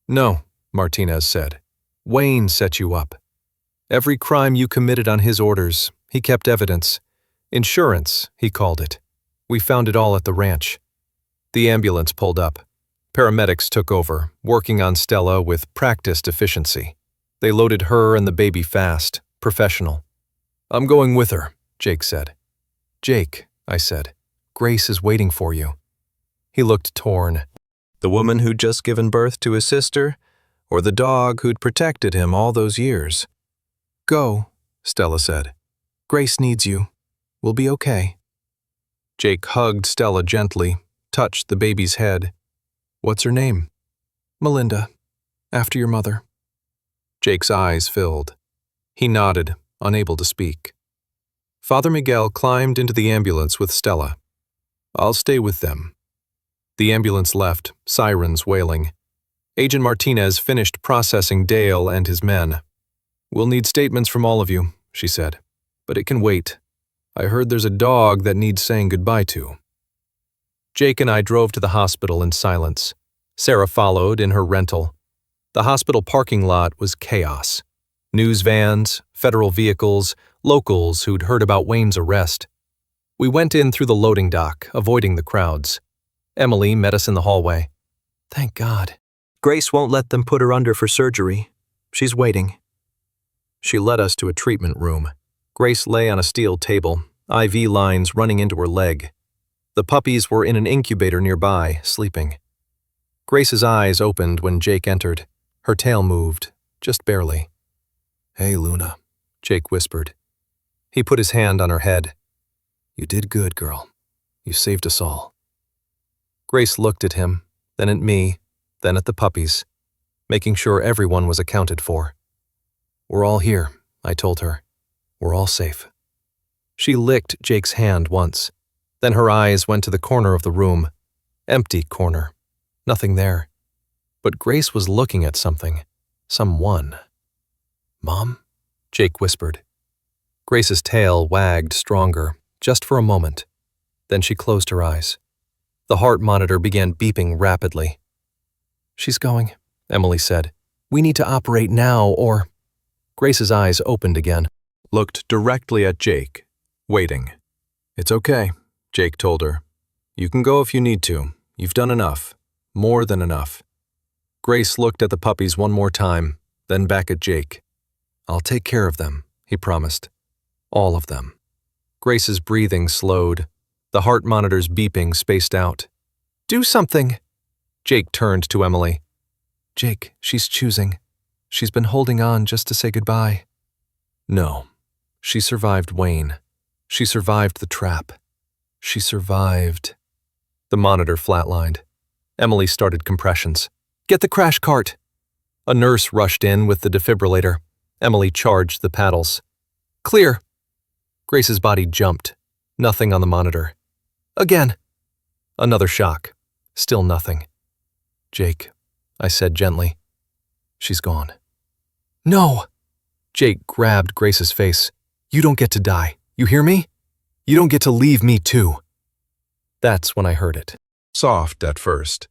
No, Martinez said. Wayne set you up. Every crime you committed on his orders, he kept evidence.
Insurance, he called it. We found it all at the ranch. The ambulance pulled up. Paramedics took over, working on Stella with practiced efficiency. They loaded her and the baby fast, professional. I'm going with her, Jake said. Jake, I said, Grace is waiting for you. He looked torn.
The woman who'd just given birth to his sister, or the dog who'd protected him all those years? Go, Stella said. Grace needs you. We'll be okay. Jake hugged Stella gently, touched the baby's head. What's her name? Melinda, after your mother. Jake's eyes filled. He nodded, unable to speak. Father Miguel climbed into the ambulance with Stella. I'll stay with them. The ambulance left, sirens wailing. Agent Martinez finished processing Dale and his men. We'll need statements from all of you, she said, but it can wait. I heard there's a dog that needs saying goodbye to. Jake and I drove to the hospital in silence. Sarah followed in her rental. The hospital parking lot was chaos. News vans, federal vehicles, locals who'd heard about Wayne's arrest. We went in through the loading dock, avoiding the crowds. Emily met us in the hallway. Thank God. Grace won't let them put her under for surgery. She's waiting. She led us to a treatment room. Grace lay on a steel table, IV lines running into her leg. The puppies were in an incubator nearby, sleeping. Grace's eyes opened when Jake entered. Her tail moved, just barely. Hey, Luna, Jake whispered. He put his hand on her head. You did good, girl. You saved us all. Grace looked at him, then at me, then at the puppies, making sure everyone was accounted for. We're all here, I told her. We're all safe. She licked Jake's hand once. Then her eyes went to the corner of the room. Empty corner. Nothing there. But Grace was looking at something. Someone. Mom? Jake whispered. Grace's tail wagged stronger, just for a moment. Then she closed her eyes. The heart monitor began beeping rapidly. She's going, Emily said. We need to operate now or... Grace's eyes opened again, looked directly at Jake, waiting. It's okay, Jake told her. You can go if you need to. You've done enough. More than enough. Grace looked at the puppies one more time, then back at Jake. I'll take care of them, he promised. All of them. Grace's breathing slowed. The heart monitor's beeping spaced out. Do something! Jake turned to Emily. Jake, she's choosing. She's been holding on just to say goodbye. No. She survived Wayne. She survived the trap. She survived... The monitor flatlined. Emily started compressions. Get the crash cart! A nurse rushed in with the defibrillator. Emily charged the paddles. Clear! Grace's body jumped. Nothing on the monitor. Again! Another shock. Still nothing. Jake, I said gently. She's gone. No! Jake grabbed Grace's face. You don't get to die. You hear me? You don't get to leave me too. That's when I heard it. Soft at first.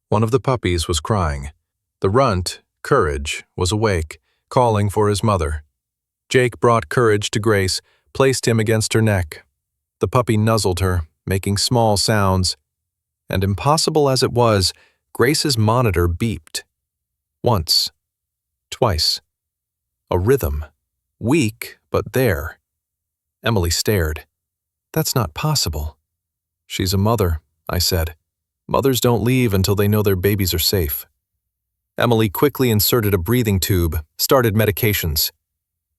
One of the puppies was crying. The runt, Courage, was awake, calling for his mother. Jake brought Courage to Grace, placed him against her neck. The puppy nuzzled her, making small sounds. And impossible as it was, Grace's monitor beeped. Once. Twice. A rhythm. Weak, but there. Emily stared. That's not possible. She's a mother, I said. Mothers don't leave until they know their babies are safe. Emily quickly inserted a breathing tube, started medications.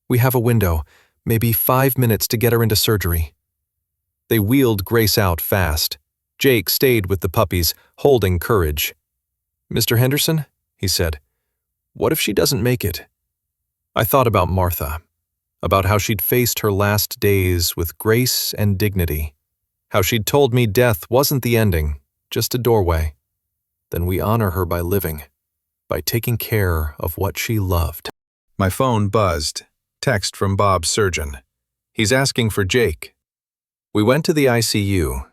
We have a window, maybe 5 minutes to get her into surgery. They wheeled Grace out fast. Jake stayed with the puppies, holding Courage. Mr. Henderson, he said, what if she doesn't make it? I thought about Martha, about how she'd faced her last days with grace and dignity, how she'd told me death wasn't the ending, just a doorway. Then we honor her by living, by taking care of what she loved. My phone buzzed. Text from Bob's surgeon. He's asking for Jake. We went to the ICU.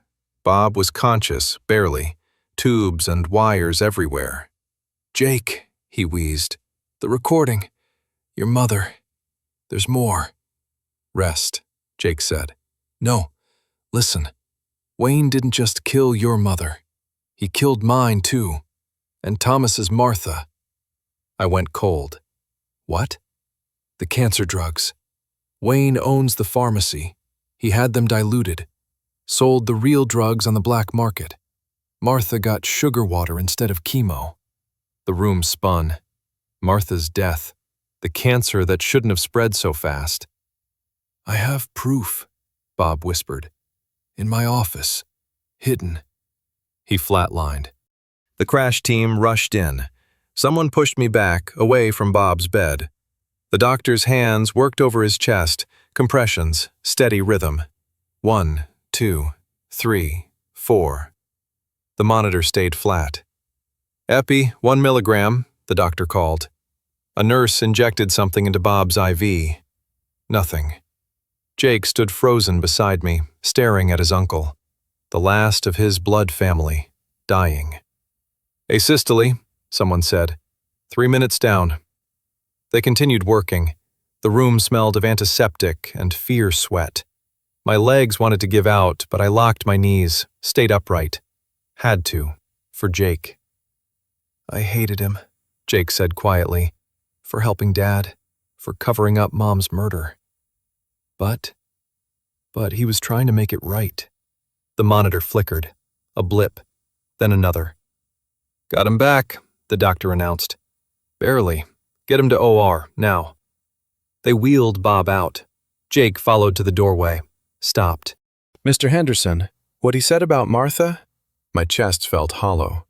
Bob was conscious, barely. Tubes and wires everywhere. Jake, he wheezed. The recording. Your mother. There's more. Rest, Jake said. No,
Listen, Wayne didn't just kill your mother. He killed mine, too. And Thomas's Martha. I went cold. What? The cancer drugs. Wayne owns the pharmacy. He had them diluted. Sold the real drugs on the black market. Martha got sugar water instead of chemo. The room spun. Martha's death. The cancer that shouldn't have spread so fast. I have proof, Bob whispered. In my office. Hidden. He flatlined. The crash team rushed in. Someone pushed me back, away from Bob's bed. The doctor's hands worked over his chest, compressions, steady rhythm. 1, 2, 3, 4. The monitor stayed flat. Epi, 1 milligram, the doctor called. A nurse injected something into Bob's IV. Nothing. Jake stood frozen beside me, staring at his uncle, the last of his blood family, dying. Asystole, someone said. 3 minutes down. They continued working. The room smelled of antiseptic and fear sweat. My legs wanted to give out, but I locked my knees, stayed upright. Had to, for Jake. I hated him, Jake said quietly, for helping Dad, for covering up Mom's murder. But he was trying to make it right. The monitor flickered. A blip. Then another. Got him back, the doctor announced. Barely. Get him to OR, now. They wheeled Bob out. Jake followed to the doorway. Stopped.
Mr. Henderson, what he said about Martha? My chest felt hollow.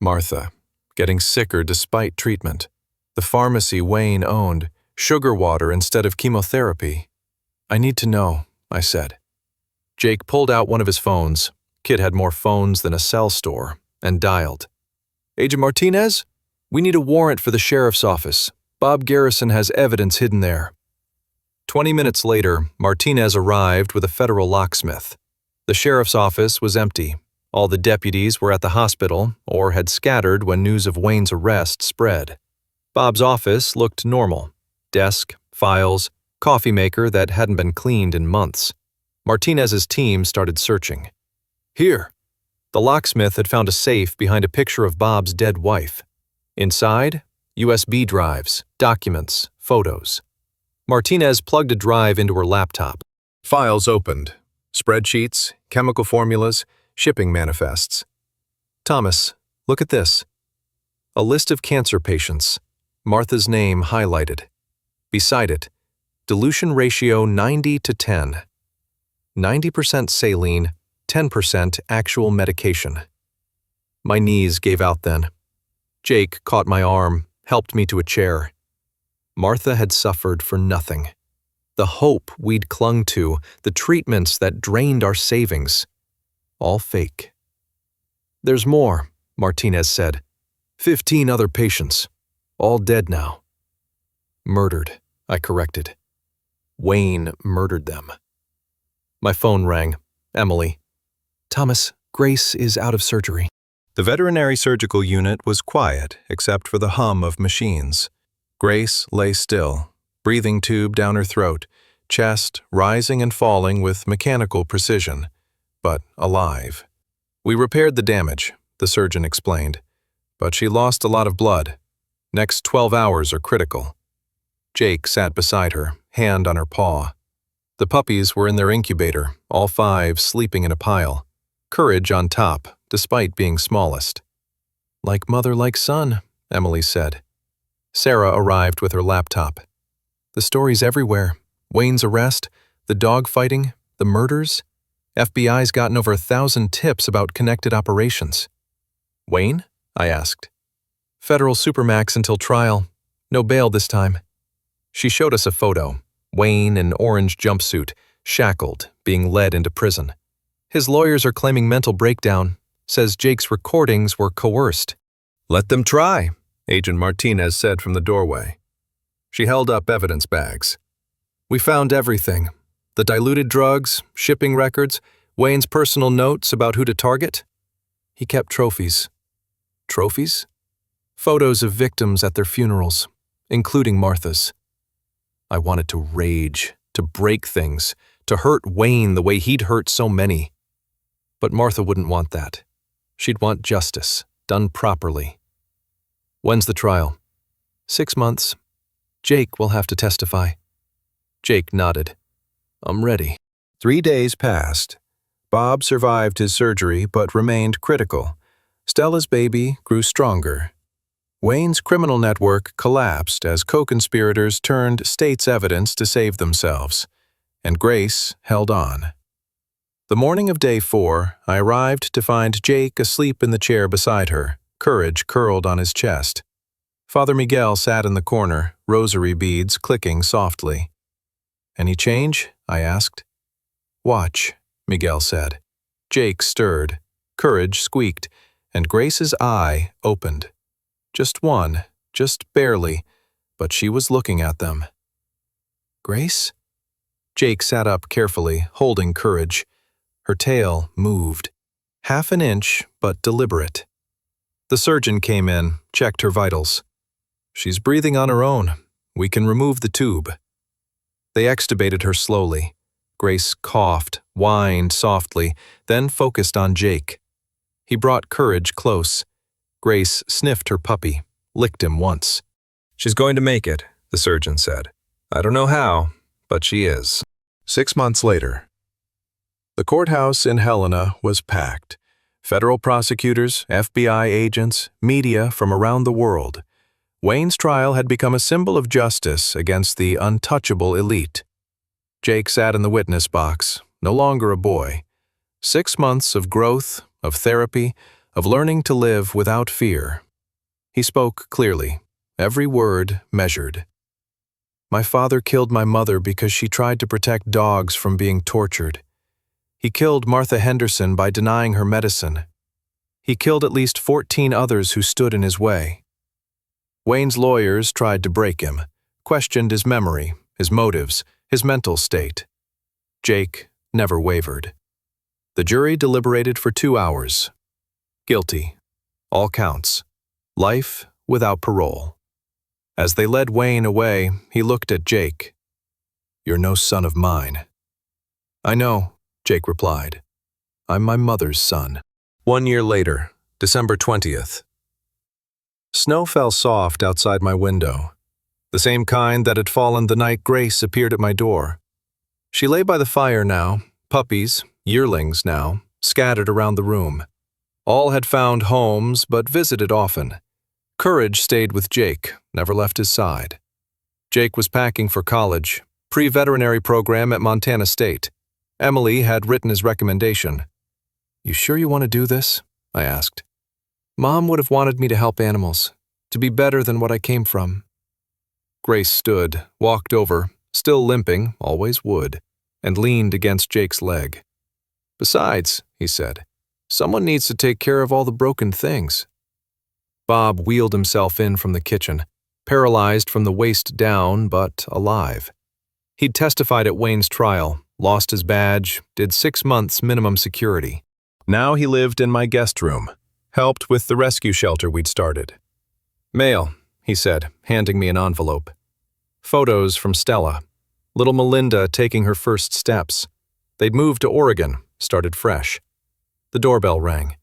Martha, getting sicker despite treatment. The pharmacy Wayne owned, sugar water instead of chemotherapy. I need to know, I said. Jake pulled out one of his phones. Kid had more phones than a cell store, and dialed. Agent Martinez? We need a warrant for the sheriff's office. Bob Garrison has evidence hidden there. 20 minutes later, Martinez arrived with a federal locksmith. The sheriff's office was empty. All the deputies were at the hospital or had scattered when news of Wayne's arrest spread. Bob's office looked normal. Desk, files, coffee maker that hadn't been cleaned in months. Martinez's team started searching. Here. The locksmith had found a safe behind a picture of Bob's dead wife. Inside, USB drives, documents, photos. Martinez plugged a drive into her laptop. Files opened. Spreadsheets, chemical formulas, shipping manifests. Thomas, look at this. A list of cancer patients. Martha's name highlighted. Beside it, dilution ratio 90-10. 90% saline, 10% actual medication. My knees gave out then. Jake caught my arm, helped me to a chair. Martha had suffered for nothing. The hope we'd clung to, the treatments that drained our savings. All fake. There's more, Martinez said. 15 other patients. All dead now. Murdered, I corrected. Wayne murdered them. My phone rang. Emily. Thomas, Grace is out of surgery. The veterinary surgical unit was quiet except for the hum of machines. Grace lay still, breathing tube down her throat, chest rising and falling with mechanical precision, but alive. We repaired the damage, the surgeon explained, but she lost a lot of blood. Next 12 hours are critical. Jake sat beside her, hand on her paw. The puppies were in their incubator, all 5 sleeping in a pile. Courage on top, despite being smallest. Like mother, like son, Emily said. Sarah arrived with her laptop. The stories everywhere. Wayne's arrest, the dog fighting, the murders. FBI's gotten over 1,000 tips about connected operations. Wayne? I asked. Federal supermax until trial. No bail this time. She showed us a photo. Wayne in orange jumpsuit, shackled, being led into prison. His lawyers are claiming mental breakdown, says Jake's recordings were coerced. Let them try, Agent Martinez said from the doorway. She held up evidence bags. We found everything. The diluted drugs, shipping records, Wayne's personal notes about who to target. He kept trophies. Trophies? Photos of victims at their funerals, including Martha's. I wanted to rage, to break things,
to hurt Wayne the way he'd hurt so many. But Martha wouldn't want that. She'd want justice, done properly. When's the trial? 6 months. Jake will have to testify. Jake nodded. I'm ready.
3 days passed. Bob survived his surgery but remained critical. Stella's baby grew stronger. Wayne's criminal network collapsed as co-conspirators turned state's evidence to save themselves, and Grace held on. The morning of day 4, I arrived to find Jake asleep in the chair beside her, courage curled on his chest. Father Miguel sat in the corner, rosary beads clicking softly. Any change? I asked. Watch, Miguel said. Jake stirred, courage squeaked, and Grace's eye opened. Just one, just barely, but she was looking at them. Grace? Jake sat up carefully, holding courage. Her tail moved. Half an inch, but deliberate. The surgeon came in, checked her vitals. She's breathing on her own. We can remove the tube. They extubated her slowly. Grace coughed, whined softly, then focused on Jake. He brought courage close. Grace sniffed her puppy, licked him once. She's going to make it, the surgeon said. I don't know how, but she is. 6 months later. The courthouse in Helena was packed. Federal prosecutors, FBI agents, media from around the world. Wayne's trial had become a symbol of justice against the untouchable elite. Jake sat in the witness box, no longer a boy. 6 months of growth, of therapy, of learning to live without fear. He spoke clearly, every word measured. My father killed my mother because she tried to protect dogs from being tortured. He killed Martha Henderson by denying her medicine. He killed at least 14 others who stood in his way. Wayne's lawyers tried to break him, questioned his memory, his motives, his mental state. Jake never wavered. The jury deliberated for 2 hours. Guilty. All counts. Life without parole. As they led Wayne away, he looked at Jake. You're no son of mine. I know, Jake replied. I'm my mother's son. 1 year later, December 20th. Snow fell soft outside my window, the same kind that had fallen the night Grace appeared at my door. She lay by the fire now, puppies, yearlings now, scattered around the room. All had found homes but visited often. Courage stayed with Jake, never left his side. Jake was packing for college, pre-veterinary program at Montana State. Emily had written his recommendation. You sure you want to do this? I asked. Mom would have wanted me to help animals, to be better than what I came from. Grace stood, walked over, still limping, always would, and leaned against Jake's leg. Besides, he said, someone needs to take care of all the broken things. Bob wheeled himself in from the kitchen, paralyzed from the waist down, but alive. He'd testified at Wayne's trial, lost his badge, did 6 months minimum security. Now he lived in my guest room, helped with the rescue shelter we'd started. Mail, he said, handing me an envelope. Photos from Stella. Little Melinda taking her first steps. They'd moved to Oregon, started fresh. The doorbell rang.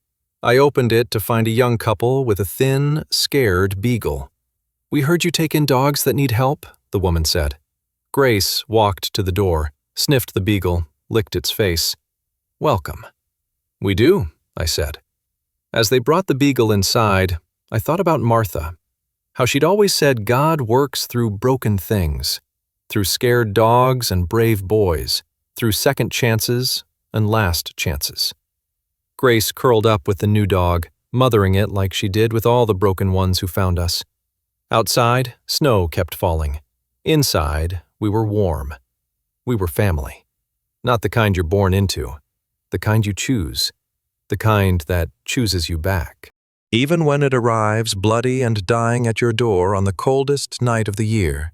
I opened it to find a young couple with a thin, scared beagle. We heard you take in dogs that need help, the woman said. Grace walked to the door, sniffed the beagle, licked its face. Welcome. We do, I said. As they brought the beagle inside, I thought about Martha, how she'd always said God works through broken things, through scared dogs and brave boys, through second chances and last chances. Grace curled up with the new dog, mothering it like she did with all the broken ones who found us. Outside, snow kept falling. Inside, we were warm. We were family. Not the kind you're born into, the kind you choose. The kind that chooses you back. Even when it arrives bloody and dying at your door on the coldest night of the year,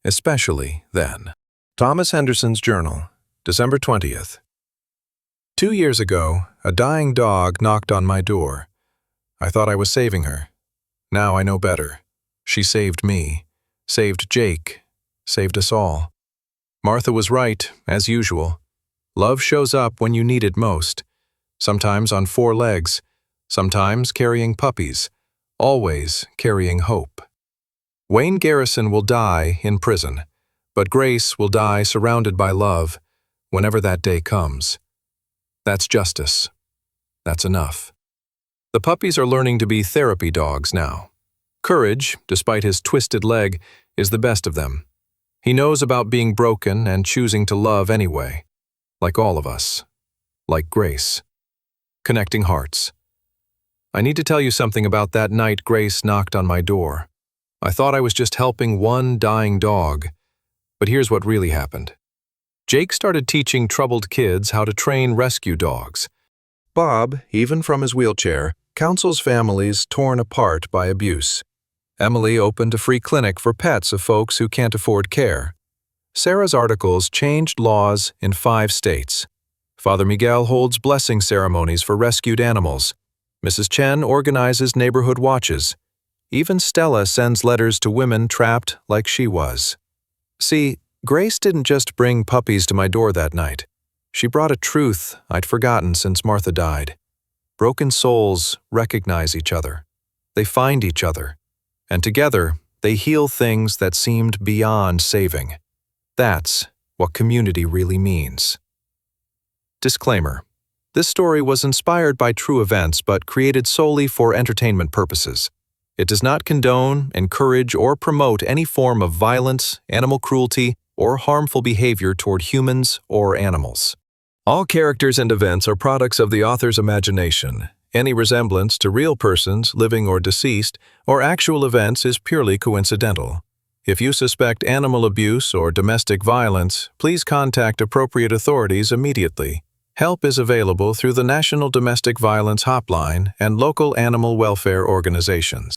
especially then. Thomas Henderson's Journal, December 20th. 2 years ago, a dying dog knocked on my door. I thought I was saving her. Now I know better. She saved me, saved Jake, saved us all. Martha was right, as usual. Love shows up when you need it most, sometimes on 4 legs, sometimes carrying puppies, always carrying hope. Wayne Garrison will die in prison, but Grace will die surrounded by love whenever that day comes. That's justice. That's enough. The puppies are learning to be therapy dogs now. Courage, despite his twisted leg, is the best of them. He knows about being broken and choosing to love anyway. Like all of us. Like Grace. Connecting hearts. I need to tell you something about that night Grace knocked on my door. I thought I was just helping one dying dog, but here's what really happened. Jake started teaching troubled kids how to train rescue dogs. Bob, even from his wheelchair, counsels families torn apart by abuse. Emily opened a free clinic for pets of folks who can't afford care. Sarah's articles changed laws in 5 states. Father Miguel holds blessing ceremonies for rescued animals. Mrs. Chen organizes neighborhood watches. Even Stella sends letters to women trapped like she was. See, Grace didn't just bring puppies to my door that night. She brought a truth I'd forgotten since Martha died. Broken souls recognize each other. They find each other. And together, they heal things that seemed beyond saving. That's what community really means. Disclaimer. This story was inspired by true events but created solely for entertainment purposes. It does not condone, encourage, or promote any form of violence, animal cruelty, or harmful behavior toward humans or animals. All characters and events are products of the author's imagination. Any resemblance to real persons, living or deceased, or actual events is purely coincidental. If you suspect animal abuse or domestic violence, please contact appropriate authorities immediately. Help is available through the National Domestic Violence Hotline and local animal welfare organizations.